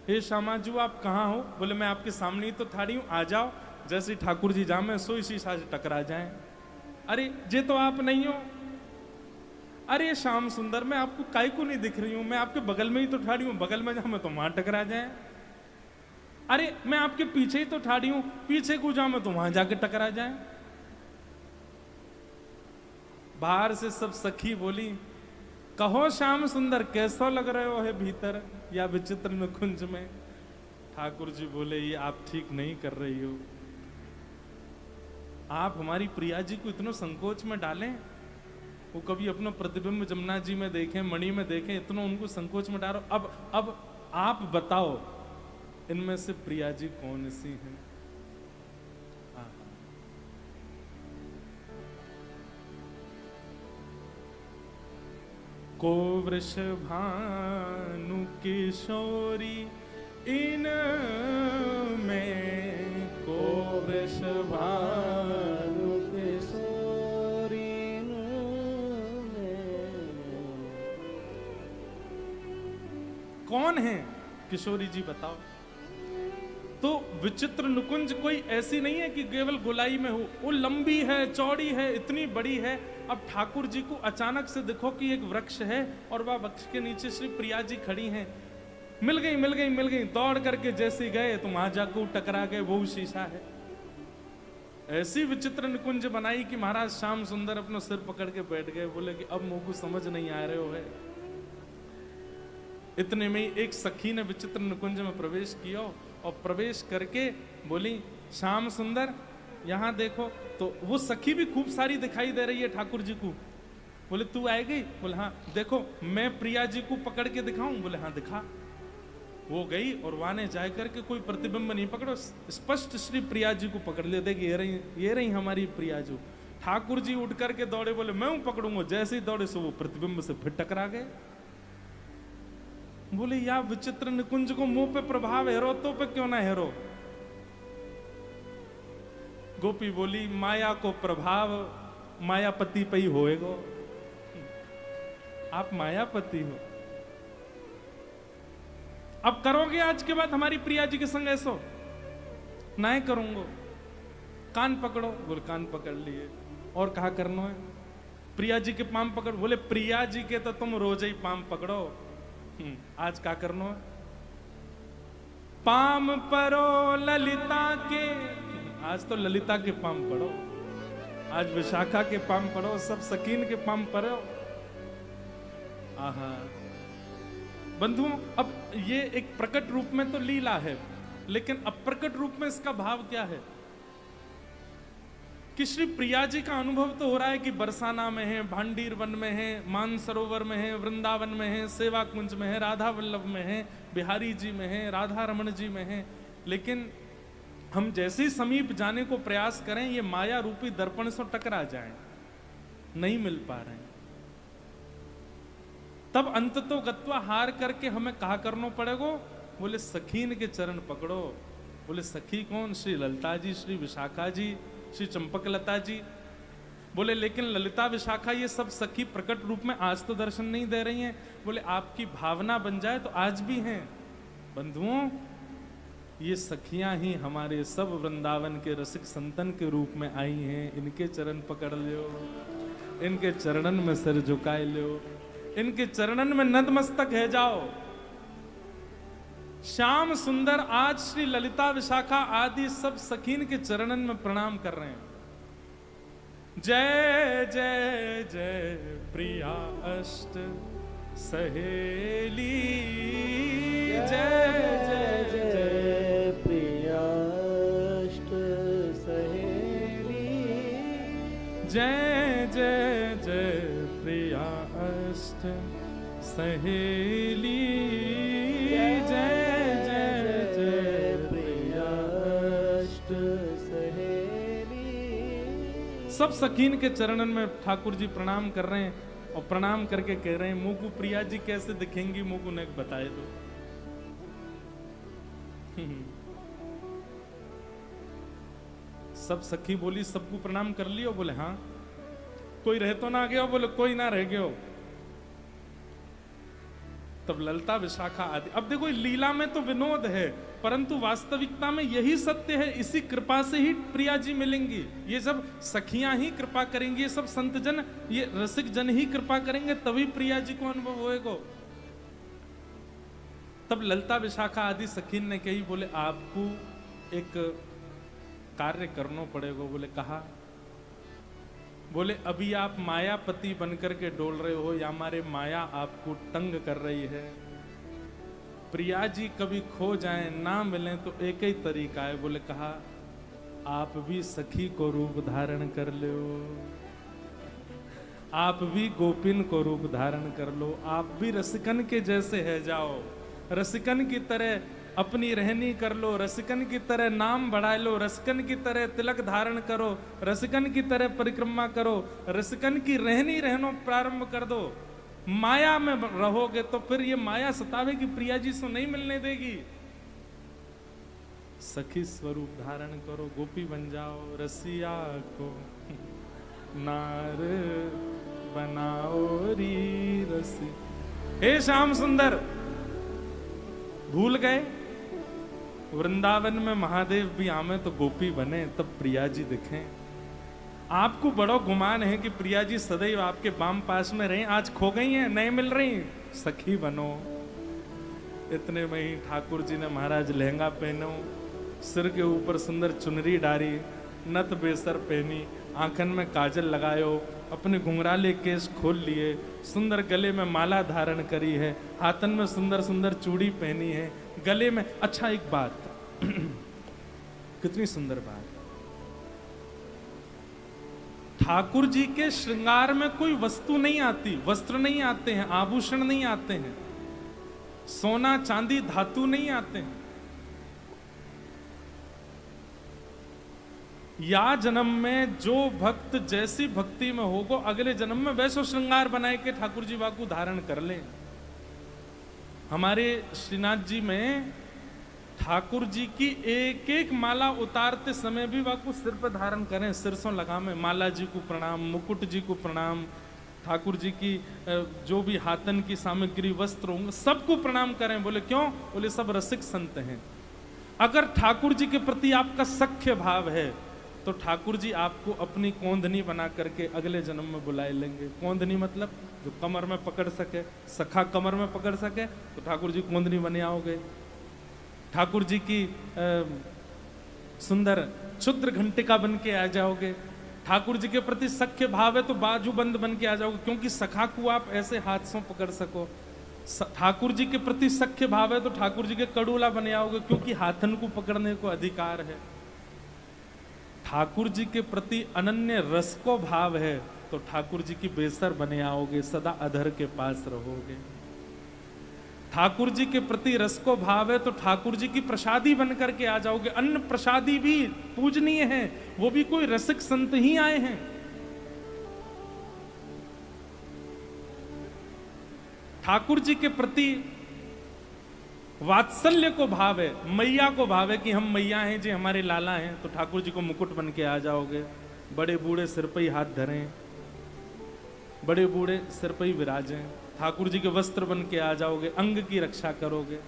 हे श्यामाजू, आप कहाँ हो? बोले मैं आपके सामने ही तो थाड़ी हूं, आ जाओ। जैसे ठाकुर जी जामे सोई शीशा से टकरा जाए। अरे जे तो आप नहीं हो। अरे श्याम सुंदर, मैं आपको काहे को नहीं दिख रही हूं, मैं आपके बगल में ही तो ठाड़ी हूं, बगल में जाऊं मैं तो वहां टकरा जाए। अरे मैं आपके पीछे ही तो ठाड़ी हूं, पीछे को जाऊं मैं तो वहां जाके टकरा जाए। बाहर से सब सखी बोली, कहो श्याम सुंदर कैसा लग रहे हो है भीतर या विचित्र निकुंज में। ठाकुर जी बोले, ये आप ठीक नहीं कर रही हो। आप हमारी प्रिया जी को इतना संकोच में डालें, वो कभी अपना प्रतिबिंब जमुना जी में देखें, मणि में देखें, इतना उनको संकोच में डालो। अब आप बताओ इनमें से प्रिया जी कौन सी हैं? को वृषभानु किशोरी इन में, को वृषभानु किशोरी इन में। कौन है किशोरी जी बताओ। तो विचित्र नुकुंज कोई ऐसी नहीं है कि केवल गोलाई में हो, वो लंबी है, चौड़ी है, इतनी बड़ी है। अब ठाकुर जी को अचानक से देखो कि एक वृक्ष है और वह वृक्ष के नीचे श्री प्रिया जी खड़ी हैं। मिल गई मिल गई मिल गई, दौड़ करके जैसे गए तो वहां जाकर टकरा गए, वो शीशा है। ऐसी विचित्र निकुंज बनाई कि महाराज श्याम सुंदर अपना सिर पकड़ के बैठ गए, बोले कि अब मुंह को समझ नहीं आ रहे हो है। इतने में एक सखी ने विचित्र निकुंज में प्रवेश किया और प्रवेश करके बोली, श्याम सुंदर यहां देखो। तो वो सखी भी खूब सारी दिखाई दे रही है ठाकुर जी को। बोले तू आएगी? बोले हाँ। देखो मैं प्रिया जी को पकड़ के दिखाऊं? बोले हाँ दिखा। वो गई और वहां ने जाकर करके कोई प्रतिबिंब नहीं पकड़ो, स्पष्ट श्री प्रिया जी को पकड़ ले। देख ये रही हमारी प्रिया जी। ठाकुर जी उठ करके दौड़े, बोले मैं पकड़ूंगा। जैसे ही दौड़े सो वो प्रतिबिंब से फिर टकरा गए। बोले या विचित्र निकुंज को मुंह पे प्रभाव हेरो तो पे क्यों ना हेरो। गोपी बोली, माया को प्रभाव मायापति पे ही होएगो। आप मायापति हो। अब करोगे आज के बाद हमारी प्रिया जी के संग ऐसो? नहीं करूंगा। कान पकड़ो। बोले कान पकड़ लिए। और कहा करना है? प्रिया जी के पाम पकड़। बोले प्रिया जी के तो तुम रोज ही पाम पकड़ो, आज क्या करना है? पाम परो ललिता के। आज तो ललिता के पाम पड़ो, आज विशाखा के पाम पड़ो, सब सकीन के पाम पड़ो। आहा बंधुओं, अब ये एक प्रकट रूप में तो लीला है, लेकिन अप्रकट रूप में इसका भाव क्या है कि श्री प्रिया जी का अनुभव तो हो रहा है कि बरसाना में है, भांडीर वन में है, मानसरोवर में है, वृंदावन में है, सेवा कुंज में है, राधा वल्लभ में है, बिहारी जी में है, राधा रमण जी में है। लेकिन हम जैसे ही समीप जाने को प्रयास करें, ये माया रूपी दर्पण से टकरा जाएं, नहीं मिल पा रहे हैं। तब अंत तो गत्वा हार करके हमें कहा करना पड़ेगा। बोले सखीन के चरण पकड़ो। बोले सखी कौन? श्री ललिता जी, श्री विशाखा जी, श्री चंपकलता जी। बोले लेकिन ललिता विशाखा ये सब सखी प्रकट रूप में आज तो दर्शन नहीं दे रही हैं। बोले आपकी भावना बन जाए तो आज भी हैं। बंधुओं, ये सखियां ही हमारे सब वृंदावन के रसिक संतन के रूप में आई हैं। इनके चरण पकड़ लो, इनके चरणन में सिर झुकाए लो, इनके चरणन में नतमस्तक है जाओ। श्याम सुंदर आज श्री ललिता विशाखा आदि सब सखीन के चरणन में प्रणाम कर रहे हैं। जय जय जय प्रिया अष्ट सहेली, जय जय जय प्रिया अष्ट सहेली, जय जय जय प्रिया अष्ट सहेली, जय सब सखीन के चरणन में ठाकुर जी प्रणाम कर रहे हैं और प्रणाम करके कह रहे हैं, मुझको प्रिया जी कैसे दिखेंगी, मुझको न बताए दो। सब सखी बोली, सबको प्रणाम कर लियो? बोले हाँ। कोई रह तो ना गयो? बोले कोई ना रह गयो। तब ललिता विशाखा आदि। अब देखो लीला में तो विनोद है, परंतु वास्तविकता में यही सत्य है। इसी कृपा से ही प्रिया जी मिलेंगी। ये सब सखियां ही कृपा करेंगी, ये सब संत जन, ये रसिक जन ही कृपा करेंगे, तभी प्रिया जी को अनुभव होएगा। तब ललिता विशाखा आदि सखीन ने कही, बोले आपको एक कार्य करना पड़ेगा। बोले कहा? बोले अभी आप मायापति बनकर के डोल रहे हो या हमारे माया आपको तंग कर रही है। प्रिया जी कभी खो जाएं ना मिलें तो एक ही तरीका है। बोले कहा आप भी सखी को रूप धारण कर लो, आप भी गोपिन को रूप धारण कर लो, आप भी रसिकन के जैसे है जाओ, रसिकन की तरह अपनी रहनी कर लो, रसिकन की तरह नाम बढ़ा लो, रसिकन की तरह तिलक धारण करो, रसिकन की तरह परिक्रमा करो, रसिकन की रहनी रहनो प्रारंभ कर दो। माया में रहोगे तो फिर ये माया सतावेगी, प्रिया जी से नहीं मिलने देगी। सखी स्वरूप धारण करो, गोपी बन जाओ, रसिया को नार बनाओ री रसी। हे श्याम सुंदर, भूल गए वृंदावन में महादेव भी आमे तो गोपी बने, तब प्रिया जी दिखें। आपको बड़ो गुमान है कि प्रिया जी सदैव आपके बाम पास में रहे, आज खो गई हैं, नहीं मिल रही, सखी बनो। इतने में ही ठाकुर जी ने महाराज लहंगा पहनो, सिर के ऊपर सुंदर चुनरी डारी, नथ बेसर पहनी, आंखन में काजल लगायो, अपने घुंघराले केस खोल लिए, सुंदर गले में माला धारण करी है, हाथन में सुंदर सुंदर चूड़ी पहनी है, गले में। अच्छा एक बात कितनी सुंदर बात, ठाकुर जी के श्रृंगार में कोई वस्तु नहीं आती, वस्त्र नहीं आते हैं, आभूषण नहीं आते हैं, सोना चांदी धातु नहीं आते हैं। या जन्म में जो भक्त जैसी भक्ति में होगो, अगले जन्म में वैसो श्रृंगार बनाए के ठाकुर जी वाकू धारण कर ले। हमारे श्रीनाथ जी में ठाकुर जी की एक एक माला उतारते समय भी वाकू सिर पर धारण करें, सिरसों लगामे। माला जी को प्रणाम, मुकुट जी को प्रणाम, ठाकुर जी की जो भी हाथन की सामग्री वस्त्र होंगे सबको प्रणाम करें। बोले क्यों? बोले सब रसिक संत हैं। अगर ठाकुर जी के प्रति आपका सख्य भाव है तो ठाकुर जी आपको अपनी कोंधनी बना करके अगले जन्म में बुलाए लेंगे। कोंधनी मतलब जो कमर में पकड़ सके, सखा कमर में पकड़ सके तो ठाकुर जी कोंधनी बने आओगे। ठाकुर जी की सुंदर क्षुद्र घंटिका बन के आ जाओगे। ठाकुर जी के प्रति सख्य भाव है तो बाजू बंद बन के आ जाओगे, क्योंकि सखा को आप ऐसे हाथ से पकड़ सको। ठाकुर जी के प्रति सख्य भाव है तो ठाकुर जी के कड़ूला बने आओगे, क्योंकि हाथन को पकड़ने को अधिकार है। ठाकुर जी के प्रति अनन्य रस को भाव है तो ठाकुर जी की बेसर बने आओगे, सदा अधर के पास रहोगे। ठाकुर जी के प्रति रस को भाव है तो ठाकुर जी की प्रसादी बन करके आ जाओगे। अन्न प्रसादी भी पूजनीय है, वो भी कोई रसिक संत ही आए हैं। ठाकुर जी के प्रति वात्सल्य को भाव है, मैया को भाव है कि हम मैया हैं जी, हमारे लाला हैं, तो ठाकुर जी को मुकुट बन के आ जाओगे। बड़े बूढ़े सिर पर ही हाथ धरें, बड़े बूढ़े सिर पर ही विराजें, ठाकुर जी के वस्त्र बन के आ जाओगे, अंग की रक्षा करोगे।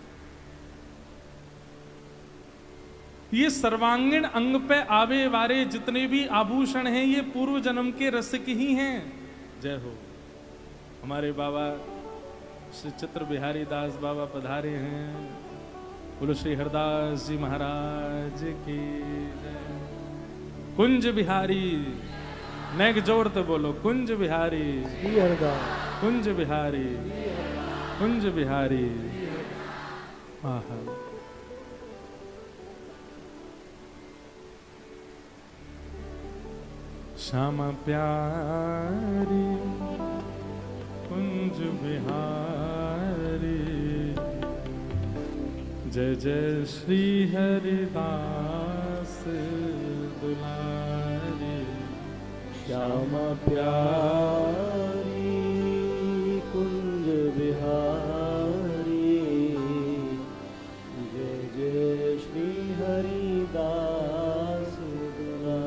ये सर्वांगीण अंग पे आवे वारे जितने भी आभूषण हैं ये पूर्व जन्म के रसिक ही हैं। जय हो। हमारे बाबा श्री चित्र बिहारी दास बाबा पधारे हैं। बोलो श्री हरदास जी महाराज की जय। कुंज बिहारी, नेक जोड़ते बोलो कुंज बिहारी, कुंज बिहारी, कुंज बिहारी। आहा। श्यामा प्यारी कुंज बिहारी, जय जय श्री हरिदास दुलारी। श्यामा प्यारी कुंज बिहारी, जय जय श्री हरिदास दुलारी।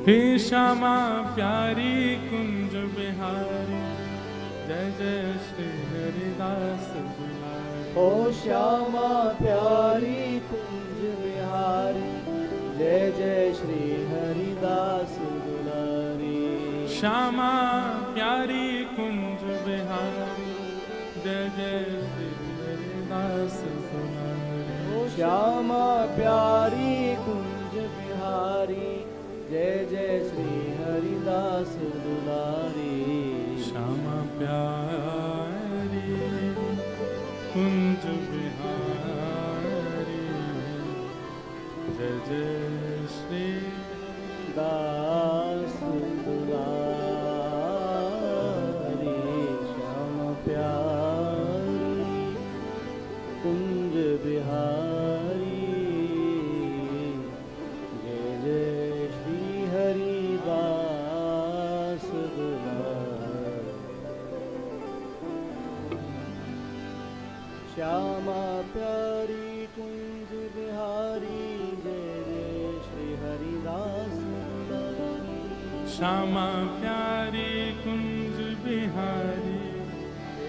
हे श्यामा प्यारी कुंज बिहारी, जय जय श्री हरिदास दुलारी। ओ श्यामा प्यारी कुंज बिहारी, जय जय श्री हरिदास दुलारी। श्यामा प्यारी कुंज बिहारी, जय जय श्री हरिदास दुलारी। ओ श्यामा प्यारी कुंज बिहारी, जय जय श्री हरिदास दुलारी। श्यामा प्यारी कुंज बिहारी, जय जय श्री दास दुलारी। श्यामा प्यारी कुंज बिहारी, जय जय श्री हरिदास दुलारी। श्यामा प्यारी कुंज बिहारी, जय जय श्री हरिदास दुलारी। श्यामा प्यारी कुंज बिहारी,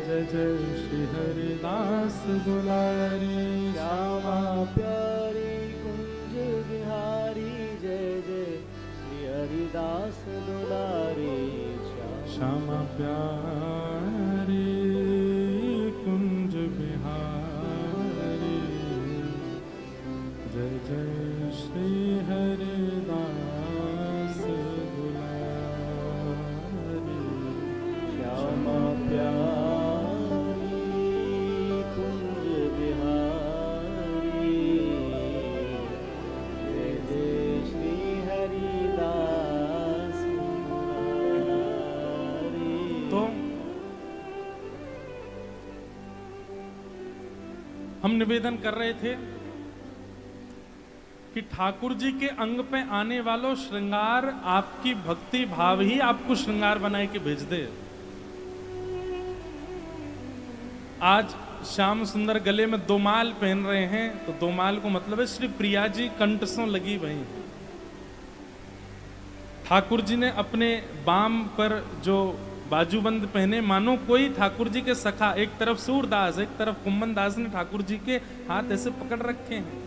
जय जय श्री हरिदास दुलारी। श्यामा प्यारी कुंज बिहारी, जय जय श्री हरिदास दुलारी। श्यामा प्यारी कुंज बिहारी, जय जय श्री हरिदास दुलारी। श्यामा प्यारी कुंज बिहारी, जय जय श्री हरिदास दुलारी। तो हम निवेदन कर रहे थे कि ठाकुर जी के अंग पे आने वालों श्रृंगार आपकी भक्ति भाव ही आपको श्रृंगार बनाए के भेज दे। आज श्याम सुंदर गले में दोमाल पहन रहे हैं, तो दोमाल को मतलब है श्री प्रिया जी कंठसों लगी भई हैं। ठाकुर जी ने अपने बाम पर जो बाजूबंद पहने, मानो कोई ठाकुर जी के सखा, एक तरफ सूरदास एक तरफ कुम्मन दास ने ठाकुर जी के हाथ ऐसे पकड़ रखे हैं।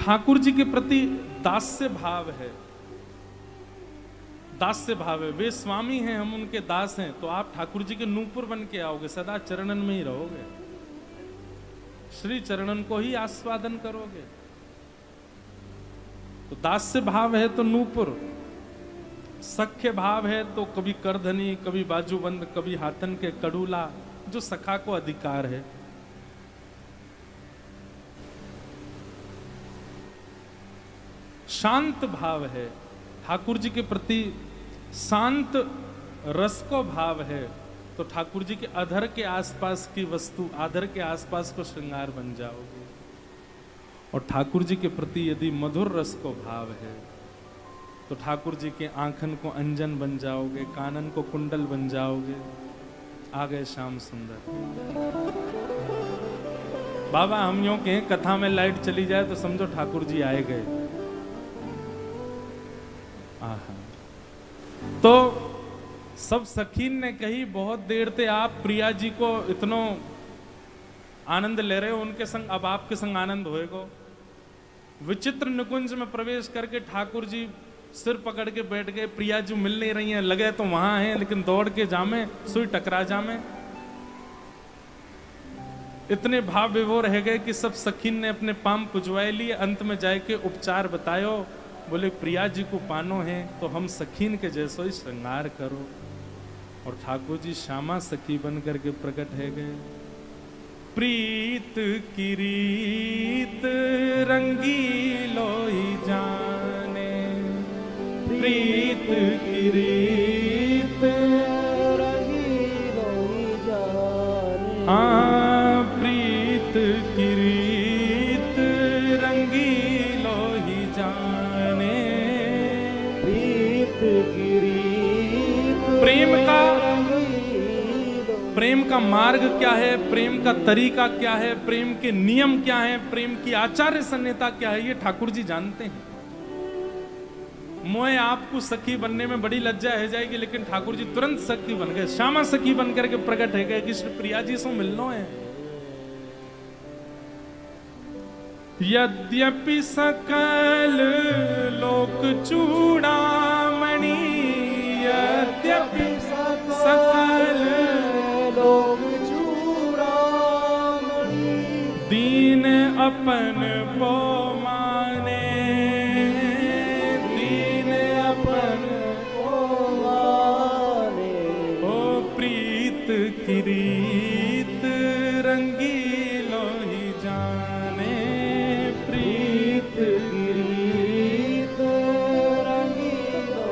ठाकुर जी के प्रति दास्य भाव है, दास्य भाव है। वे स्वामी हैं, हम उनके दास हैं, तो आप ठाकुर जी के नूपुर बन के आओगे, सदा चरणन में ही रहोगे, श्री चरणन को ही आस्वादन करोगे। तो दास्य भाव है तो नूपुर, सख्य भाव है तो कभी करधनी, कभी बाजूबंद, कभी हाथन के कड़ूला, जो सखा को अधिकार है। शांत भाव है, ठाकुर जी के प्रति शांत रस को भाव है, तो ठाकुर जी के अधर के आसपास की वस्तु, आधर के आसपास को श्रृंगार बन जाओगे। और ठाकुर जी के प्रति यदि मधुर रस को भाव है, तो ठाकुर जी के आंखन को अंजन बन जाओगे, कानन को कुंडल बन जाओगे। आ गए श्याम सुंदर। बाबा हम यूं कहें, कथा में लाइट चली जाए तो समझो ठाकुर जी आए गए। तो सब सखीन ने कही, बहुत देर से आप प्रिया जी को इतनो आनंद ले रहे हो, उनके संग अब आपके संग आनंद होएगो। विचित्र निकुंज में प्रवेश करके ठाकुर जी सिर पकड़ के बैठ गए। प्रिया जी मिल नहीं रही हैं, लगे तो वहां हैं लेकिन दौड़ के जामे, सुई टकरा जामे। इतने भाव विभोर रह गए कि सब सखीन ने अपने पाम पुजवाए लिए। अंत में जाके उपचार बतायो, बोले प्रिया जी को पानो है तो हम सखीन के जैसो ही श्रृंगार करो। और ठाकुर जी श्यामा सखी बन करके प्रकट है गए। प्रीत की रीत रंगीलो ही जाने, प्रीत की रीत रंगीलो ही जाने। हाँ प्रीत की रीत रंगीलो ही जाने। प्रीत की रीत प्रेम का मार्ग क्या है, प्रेम का तरीका क्या है, प्रेम के नियम क्या है, प्रेम की आचार्य संहिता क्या है, ये ठाकुर जी जानते हैं। मोए आपको सखी बनने में बड़ी लज्जा है जाएगी, लेकिन ठाकुर जी तुरंत सखी बन गए, श्यामा सखी बन करके प्रकट है गए कि श्री प्रिया जी से मिलना है। यद्यपि सकल लोक चूड़ामणि, यद्यपि सकल लोक चूड़ामणि, दीन अपन पो माने, किरीत रंगीलो ही जाने, प्रीत किरीत रंगीलो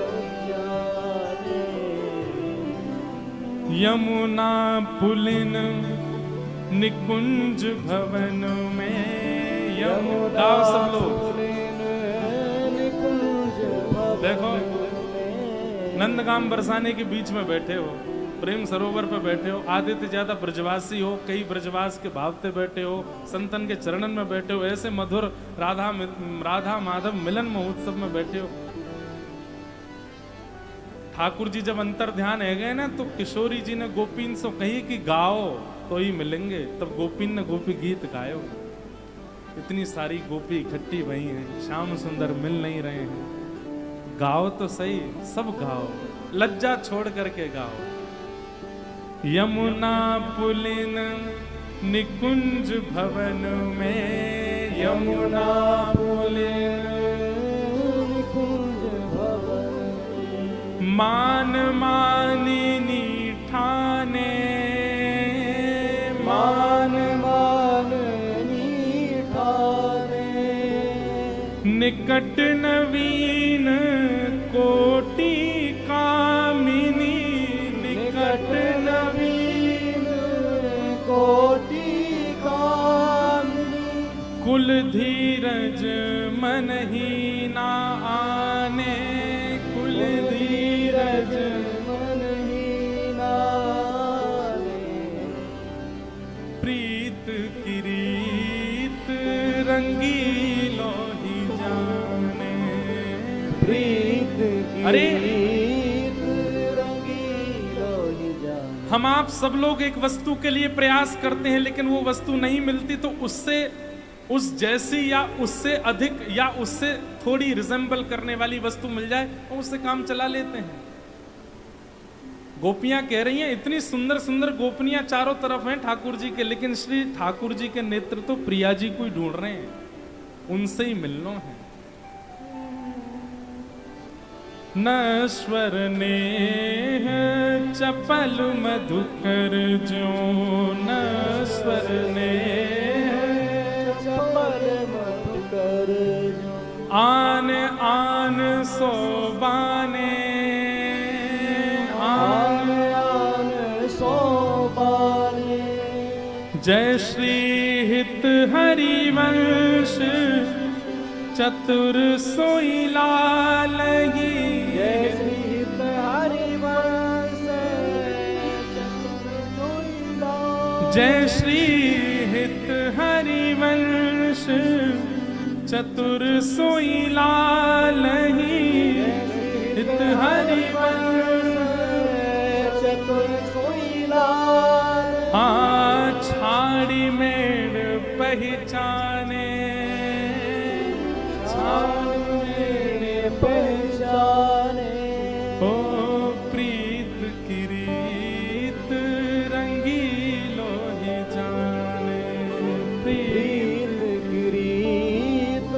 जाने। यमुना पुलिन निकुंज भवन में, यमुना सब लोग देखो, नंदगाम बरसाने के बीच में बैठे हो, प्रेम सरोवर पे बैठे हो, आधे से ज्यादा ब्रजवासी हो, कई ब्रजवास के भाव से बैठे हो, संतन के चरणन में बैठे हो, ऐसे मधुर राधा माधव मिलन महोत्सव में बैठे हो। ठाकुर जी जब अंतर ध्यान है गए ना, तो किशोरी जी ने गोपीन से कही कि गाओ तो ही मिलेंगे, तब गोपीन ने गोपी गीत गायो। इतनी सारी गोपी इकट्ठी भई हैं, श्याम सुंदर मिल नहीं रहे हैं, गाओ तो सही, सब गाओ, लज्जा छोड़ करके गाओ। यमुना पुलिन निकुंज भवन में, यमुना पुलिन निकुंज भवन में, मान मानिनी ठाने, मान मानिनी ठाने। निकट नवीन कोटि कामिनी, निकट नवीन कोटि कामिनी। कुल धीरज मन ही ना आने, कुल धीरज मन ही नाने। प्रीत किरीत रंगीलो ही जाने, प्रीत अरे किरीत रंगीलो ही जाने। हम आप सब लोग एक वस्तु के लिए प्रयास करते हैं, लेकिन वो वस्तु नहीं मिलती तो उससे उस जैसी या उससे अधिक या उससे थोड़ी रिजेंबल करने वाली वस्तु मिल जाए और उससे काम चला लेते हैं। गोपियां कह रही हैं, इतनी सुंदर सुंदर गोपनियां चारों तरफ हैं ठाकुर जी के, लेकिन श्री ठाकुर जी के नेत्र तो प्रिया जी को ही ढूंढ रहे हैं, उनसे ही मिलना है। नश्वर नेह चपल मधुकर जो, नश्वर नेह चपल मधुकर जो। आन आन सोबाने, आन आन सोबाने। जय श्री हित हरिवंश चतुर सोई लाल ही, जय श्री हित हरिवंश चतुर सोई लाल। जय श्री हित हरिवंश चतुर सोई लाल ही, हित हरिवंश चतुर सोई लाल। हाँ छाड़ी मेड़ पहचाने, छाड़ी मेरे पहचाने। ओ प्रीत किरीत रंगीलो ही जाने, प्रीत किरीत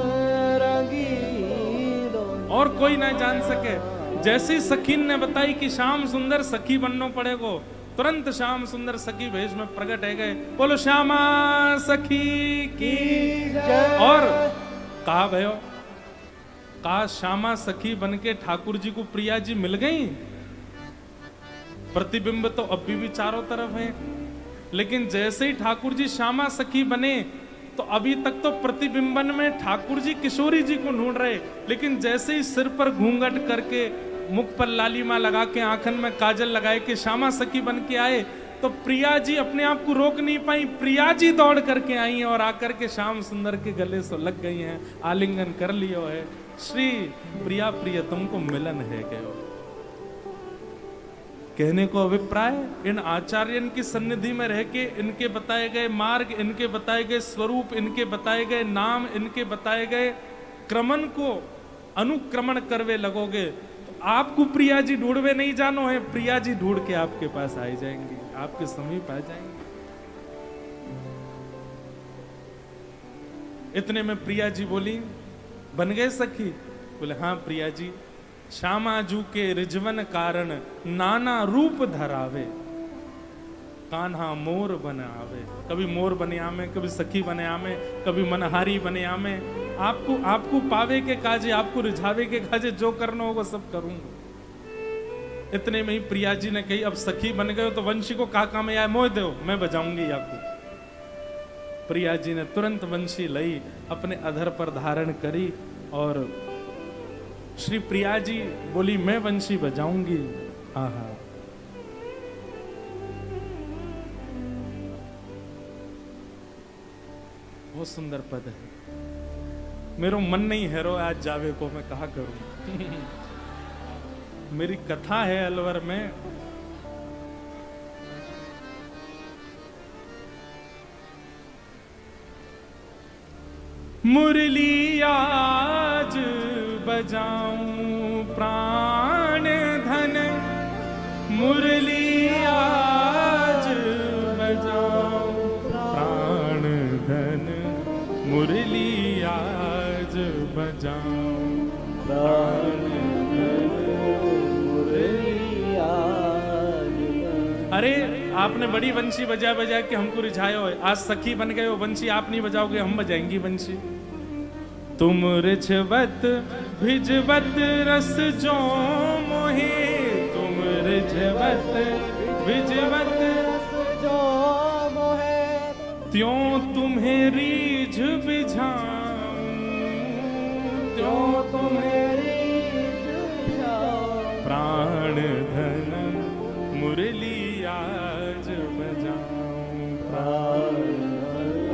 रंगीलो। और कोई ना जान सके। जैसी सखीन ने बताई कि श्याम सुंदर सखी बनना पड़ेगो, तुरंत श्याम सुंदर सखी भेष में प्रकट है गए। बोलो श्यामा सखी की जय। और कहा भयो, कहा श्यामा सखी बनके ठाकुर जी को प्रिया जी मिल गई। प्रतिबिंब तो अभी भी चारों तरफ है, लेकिन जैसे ही ठाकुर जी श्यामा सखी बने तो अभी तक तो प्रतिबिंबन में ठाकुर जी किशोरी जी को ढूंढ रहे, लेकिन जैसे ही सिर पर घूंघट करके, मुख पर लालिमा लगा के, आंखन में काजल लगाए के श्यामा सखी बन के आए, तो प्रिया जी अपने आप को रोक नहीं पाई। प्रिया जी दौड़ करके आई हैं और आकर के श्याम सुंदर के गले से लग गई हैं, आलिंगन कर लियो है। श्री प्रिया प्रियतम को मिलन है गयो। कहने को अभिप्राय, इन आचार्यन की सन्निधि में रह के इनके बताए गए मार्ग, इनके बताए गए स्वरूप, इनके बताए गए नाम, इनके बताए गए क्रमन को अनुक्रमण करवे लगोगे तो आपको प्रिया जी ढूंढवे नहीं जानो है, प्रिया जी ढूंढ के आपके पास आ जाएंगी, आपके समीप आ जाएंगे। इतने में प्रिया जी बोली, बन गए सखी? बोले हाँ प्रिया जी, श्यामाजू के रिजवन कारण नाना रूप धरावे। कान्हा मोर बन आवे, कभी मोर बने आमे, कभी सखी बने आमे, कभी मनहारी बने आमे। आपको पावे के काजे, आपको रिझावे के काजे, जो करना होगा सब करूंगा। इतने में ही प्रिया जी ने कही, अब सखी बन गए तो वंशी को का काम है, मोह दो, मैं बजाऊंगी आपको। प्रिया जी ने तुरंत वंशी लई, अपने अधर पर धारण करी और श्री प्रिया जी बोली, मैं वंशी बजाऊंगी। आहा, बहुत सुंदर पद है। मेरो मन नहीं है रो आज जावे को, मैं कहा करूं। मेरी कथा है अलवर में। मुरली आज बजाऊं प्राण धन, मुरली आज बजाऊं प्राण धन, मुरली आज बजाऊं प्राण धन, मुरली आज। अरे आपने बड़ी वंशी बजा बजा के हमको रिझाया हो, आज सखी बन गए हो, वंशी आप नहीं बजाओगे, हम बजाएंगी वंशी। तुम रिझवत भिजवत रस जो मोहे, तुम रिझवत भिजवत रस जो मोहे, त्यों तुम्हें रीझ बिझाऊं, त्यों तुम्हें रीझ बिझाऊं, प्राण धन मुरली आज बजाऊं प्राण।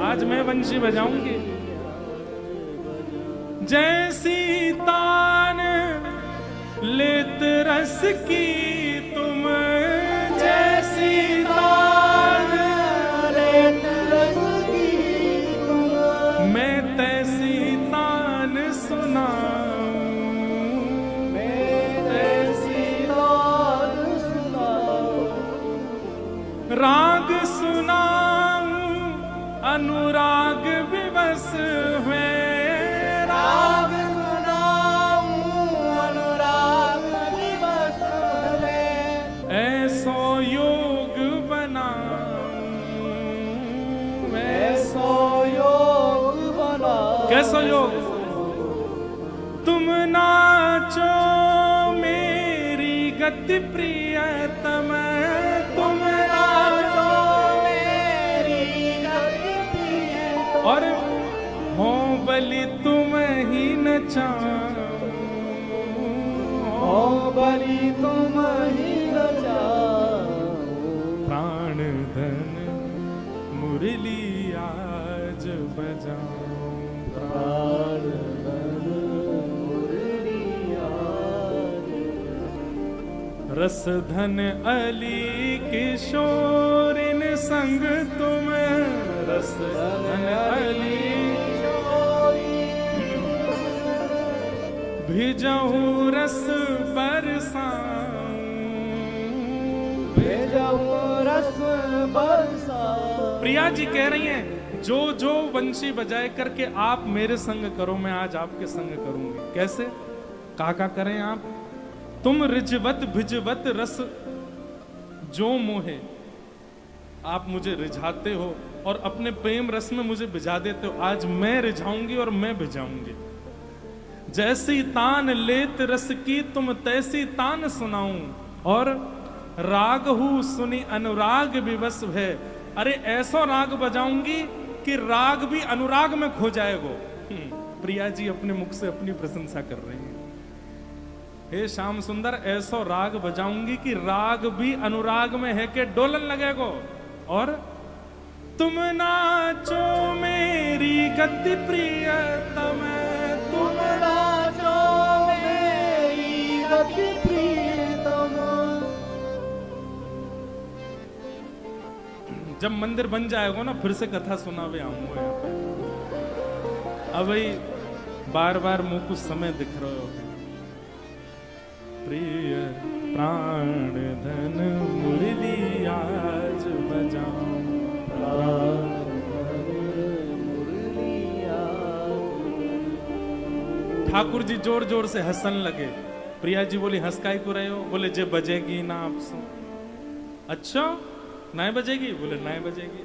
आज मैं वंशी बजाऊंगी। जैसी तान लेत रस की तुम, जैसी तान लेत रस की तुम, मैं तैसी तान सुनाऊं, मैं तैसी तान सुनाऊं, राग सुनाऊं अनुराग विवश है, राग सुनाऊं अनुराग विवश है, ऐसो योग बनाऊं, ऐसो योग बनाऊं। कैसो योग? तुम नाचो मेरी गति प्रियतम, तुम नाचो मेरी गति प्रियतम, और हो बलि तुम ही नचाऊं, हो बलि तुम ही नचाऊं, प्राण धन मुरली आज बजाऊं, प्राण धन मुरली आज। रस धन अली किशोरिन संग तुम, रस धन अली भिजहु रस बरसाऊं, भिजहु रस बरसाऊं। प्रिया जी कह रही हैं, जो जो वंशी बजाए करके आप मेरे संग करो, मैं आज आपके संग करूंगी। कैसे? का करें आप? तुम रिझवत भिजवत रस जो मोहे, आप मुझे रिझाते हो और अपने प्रेम रस में मुझे भिजा देते हो। आज मैं रिझाऊंगी और मैं भिजाऊंगी। जैसी तान लेत रस की तुम, तैसी तान सुनाऊं, और राग हूं सुनी अनुराग विवश है। अरे ऐसा राग बजाऊंगी कि राग भी अनुराग में खो जाएगा। प्रिया जी अपने मुख से अपनी प्रशंसा कर रही हैं। हे श्याम सुंदर, ऐसा राग बजाऊंगी कि राग भी अनुराग में है के डोलन लगेगो। और तुम नाचो मेरी गति प्रियतम, तुम नाचो मेरी गति प्रियतम। जब मंदिर बन जाएगा ना, फिर से कथा सुनावे आऊंगा यहाँ पे। अब भाई बार बार मुंह कुछ समय दिख रहे हो। प्रिय प्राण धन मुरली आज बजाऊं, ठाकुर जी जोर जोर से हंसन लगे। प्रिया जी बोली, हंस काहे को रहे हो? बोले, जे बजेगी ना आपसे। अच्छा, नाय बजेगी? बोले नाय बजेगी।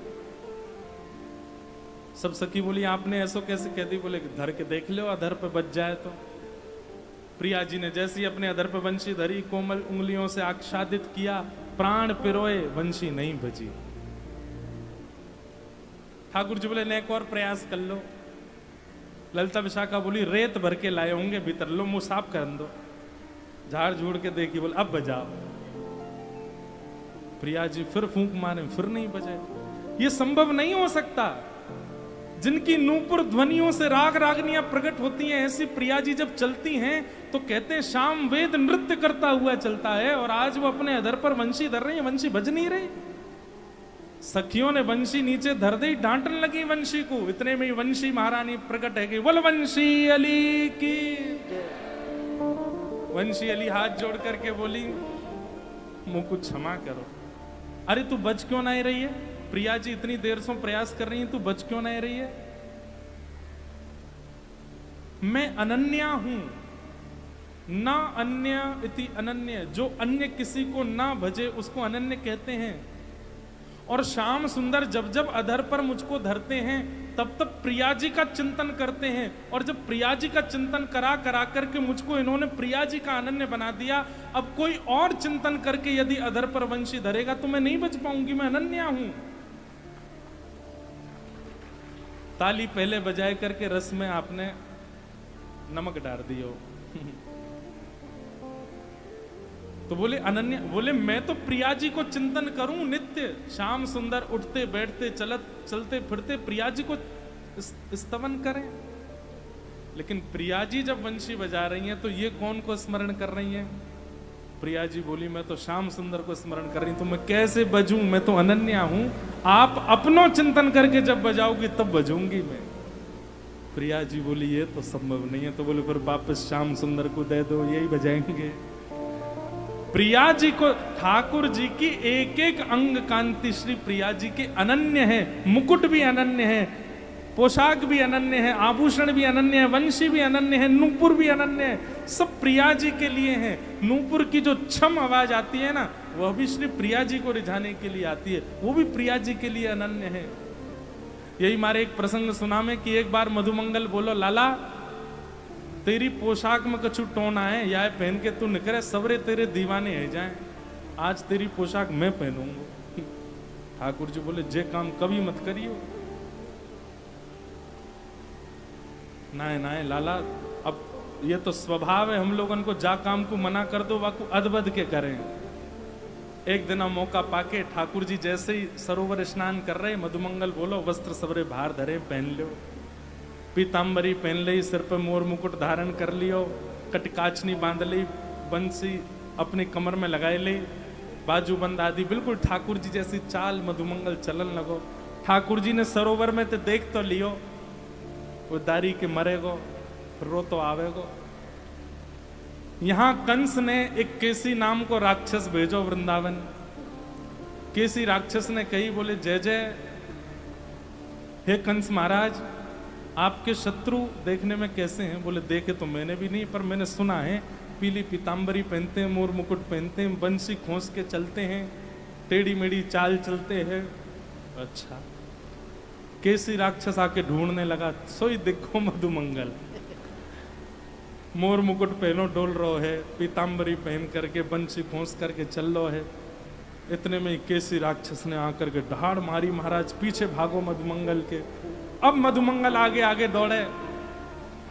सब सखी बोली आपने ऐसो कैसे कह दी? बोले धर के देख लो, अधर पे बज जाए तो। प्रिया जी ने जैसे ही अपने अधर पे वंशी धरी, कोमल उंगलियों से आच्छादित किया, प्राण पिरोए, वंशी नहीं बजी। ठाकुर जी बोले ने एक और प्रयास कर लो। ललिता विशाखा बोली रेत भर के लाए होंगे भीतर, लो मुंह साफ कर दो। झाड़ झूड़ के देखी, बोले अब बजाओ। प्रिया जी फिर फूंक मारे, फिर नहीं बजे। ये संभव नहीं हो सकता। जिनकी नूपुर ध्वनियों से राग रागनियां प्रकट होती हैं, ऐसी प्रिया जी जब चलती हैं तो कहते हैं शाम वेद नृत्य करता हुआ चलता है, और आज वो अपने अधर पर वंशी धर रही है, वंशी बज नहीं रही। सखियों ने वंशी नीचे धर दी, डांटने लगी वंशी को। इतने में वंशी महारानी प्रकट है कि बोल वंशी अली की। वंशी अली हाथ जोड़ करके बोली मुझको क्षमा करो। अरे तू बच क्यों नहीं रही है? प्रिया जी इतनी देर से प्रयास कर रही है, तू बच क्यों नहीं रही है? मैं अनन्या हूं, ना अन्य इति अनन्य। जो अन्य किसी को ना भजे उसको अनन्य कहते हैं। और श्याम सुंदर जब जब अधर पर मुझको धरते हैं तब तब प्रिया जी का चिंतन करते हैं, और जब प्रिया जी का चिंतन करा करा करके मुझको इन्होंने प्रिया जी का अनन्य बना दिया। अब कोई और चिंतन करके यदि अधर पर वंशी धरेगा तो मैं नहीं बच पाऊंगी, मैं अनन्या हूं। ताली पहले बजाए करके रस में आपने नमक डाल दियो। तो बोले अनन्या, बोले मैं तो प्रिया जी को चिंतन करूं नित्य, श्याम सुंदर उठते बैठते चलते फिरते प्रिया जी को स्तवन करें। लेकिन प्रिया जी जब वंशी बजा रही हैं तो ये कौन को स्मरण कर रही हैं? प्रिया जी बोली मैं तो श्याम सुंदर को स्मरण कर रही हूं, तो मैं कैसे बजूं? मैं तो अनन्या हूं। आप अपनो चिंतन करके जब बजाओगी तब बजूंगी मैं। प्रिया जी बोली ये तो संभव नहीं है। तो बोले फिर वापस श्याम सुंदर को दे दो, यही बजाएंगे। प्रिया जी को, ठाकुर जी की एक एक अंग कांति श्री प्रिया जी के अनन्य है। मुकुट भी अनन्य है, पोशाक भी अनन्य है, आभूषण भी अनन्य है, वंशी भी अनन्य है, नूपुर भी अनन्य है। सब प्रिया जी के लिए है। नूपुर की जो छम आवाज आती है ना, वह भी श्री प्रिया जी को रिझाने के लिए आती है, वो भी प्रिया जी के लिए अनन्य है। यही मारे एक प्रसंग सुना में कि एक बार मधुमंगल बोलो लाला तेरी पोशाक में कछु टोना है, या पहन के तू निकले, सबरे तेरे दीवाने है जाए, आज तेरी पोशाक मैं पहनूंगा। ठाकुर जी बोले जे काम कभी मत करियो। नाय नाय लाला, अब ये तो स्वभाव है हम लोगन को, जा काम को मना कर दो वाकु अदबद के करें। एक दिन मौका पाके ठाकुर जी जैसे ही सरोवर स्नान कर रहे, मधुमंगल बोलो वस्त्र सबरे भार धरे पहन लो, पीताम्बरी पहन ली, सिर पर मोर मुकुट धारण कर लियो, कटकाचनी बांध ली, बंसी अपनी कमर में लगाए ली, बाजूबंद आदि बिल्कुल ठाकुर जी जैसी चाल मधुमंगल चलन लगो। ठाकुर जी ने सरोवर में तो देख तो लियो, वो दारी के मरेगो, रो तो आवेगो। यहां कंस ने एक केसी नाम को राक्षस भेजो वृंदावन। केसी राक्षस ने कही, बोले जय जय हे कंस महाराज, आपके शत्रु देखने में कैसे हैं? बोले देखे तो मैंने भी नहीं, पर मैंने सुना है पीली पीताम्बरी पहनते हैं, मोर मुकुट पहनते हैं, बंसी खोस के चलते हैं, टेढ़ी मेढ़ी चाल चलते हैं। अच्छा। केसी राक्षस आके ढूंढने लगा, सोई देखो मधुमंगल, मोर मुकुट पहनो डोल रहो है, पीताम्बरी पहन करके बंसी खोस करके चल लो है। इतने में केसी राक्षस ने आकर के ढाड़ मारी, महाराज पीछे भागो मधुमंगल के। अब मधुमंगल आगे आगे दौड़े,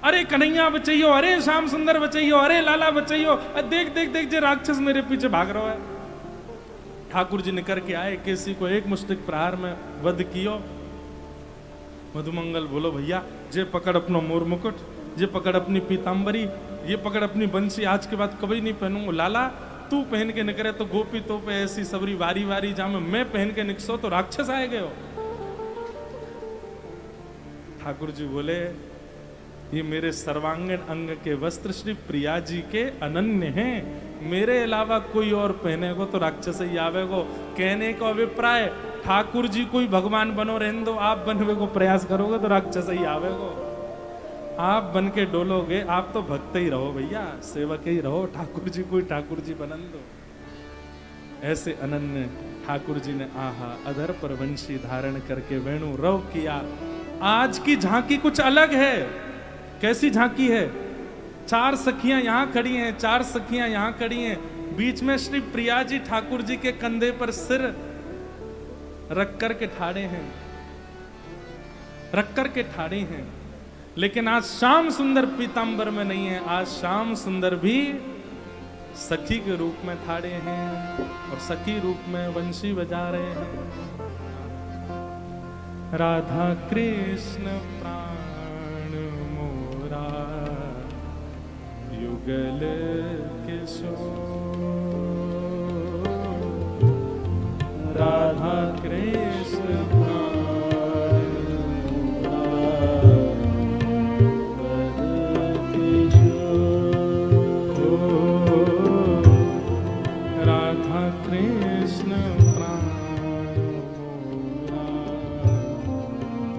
अरे कन्हैया बचैयो, अरे श्याम सुंदर बचैयो, अरे लाला बचैयो, देख देख देख जे राक्षस मेरे पीछे भाग रहा है। ठाकुर जी निकल के आए, केसी को एक मुष्टिक प्रहार में वध कियो। मधुमंगल बोलो भैया, जे पकड़ अपनो मोर मुकुट, जे पकड़ अपनी पीताम्बरी, ये पकड़ अपनी बंसी, आज के बाद कभी नहीं पहनूंगा। लाला तू पहन के निकले तो गोपी तो पे ऐसी सबरी वारी वारी जामे, मैं पहन के निकसो तो राक्षस आए गए हो। ठाकुर जी बोले ये मेरे सर्वांगीण अंग के वस्त्र श्री प्रिया जी के अनन्य हैं, मेरे अलावा कोई और पहनेगो तो राक्षस ही आवेगो। कहने को अभिप्राय, ठाकुर जी कोई भगवान बनो रहने दो, आप बनवे को प्रयास करोगे तो राक्षस ही आवेगो। आप बन के डोलोगे, आप तो भक्त ही रहो भैया, सेवक ही रहो, ठाकुर जी कोई ठाकुर जी बनन दो। ऐसे अनन्य ठाकुर जी ने आहा अधर पर वंशी धारण करके वेणु रव किया। आज की झांकी कुछ अलग है। कैसी झांकी है? 4 सखियां यहां खड़ी हैं, 4 सखियां यहां खड़ी हैं, बीच में श्री प्रिया जी ठाकुर जी के कंधे पर सिर रख कर के ठाड़े हैं, रख कर के ठाड़े हैं। लेकिन आज श्याम सुंदर पीतांबर में नहीं है, आज श्याम सुंदर भी सखी के रूप में ठाड़े हैं और सखी रूप में वंशी बजा रहे हैं। राधा कृष्ण प्राण मोरा युगल किशोर, राधा कृष्ण प्राण मोरा युगल किशोर, राधा कृष्ण प्राण मोरा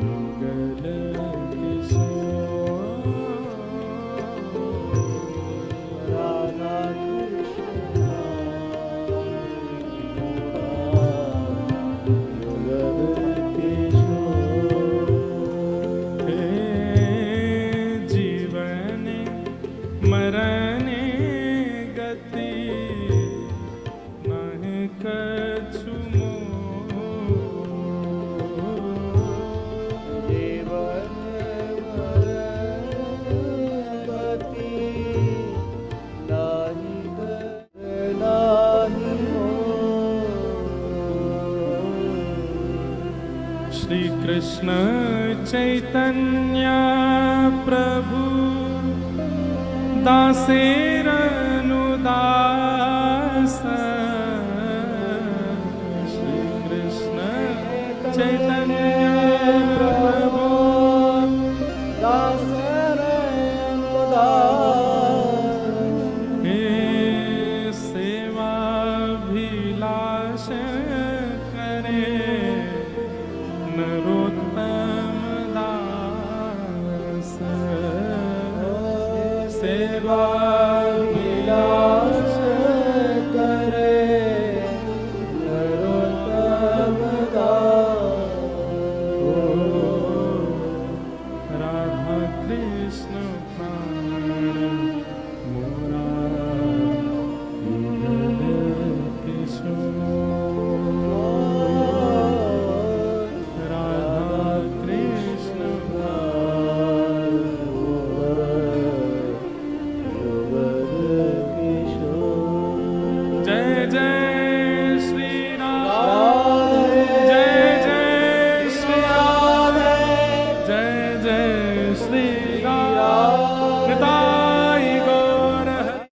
युगल किशोर, राधा कृष्ण युगल किशोर। हे जीवन मरण गति नहीं कछु मोह, जीवन मरण गति नाही नाही मोह। श्री कृष्ण चैतन्य प्रभु दासेरनुदास, श्री कृष्ण चैतन्य प्रभु हे सेवा भिलाष करे नरोत्तम दास, सेवा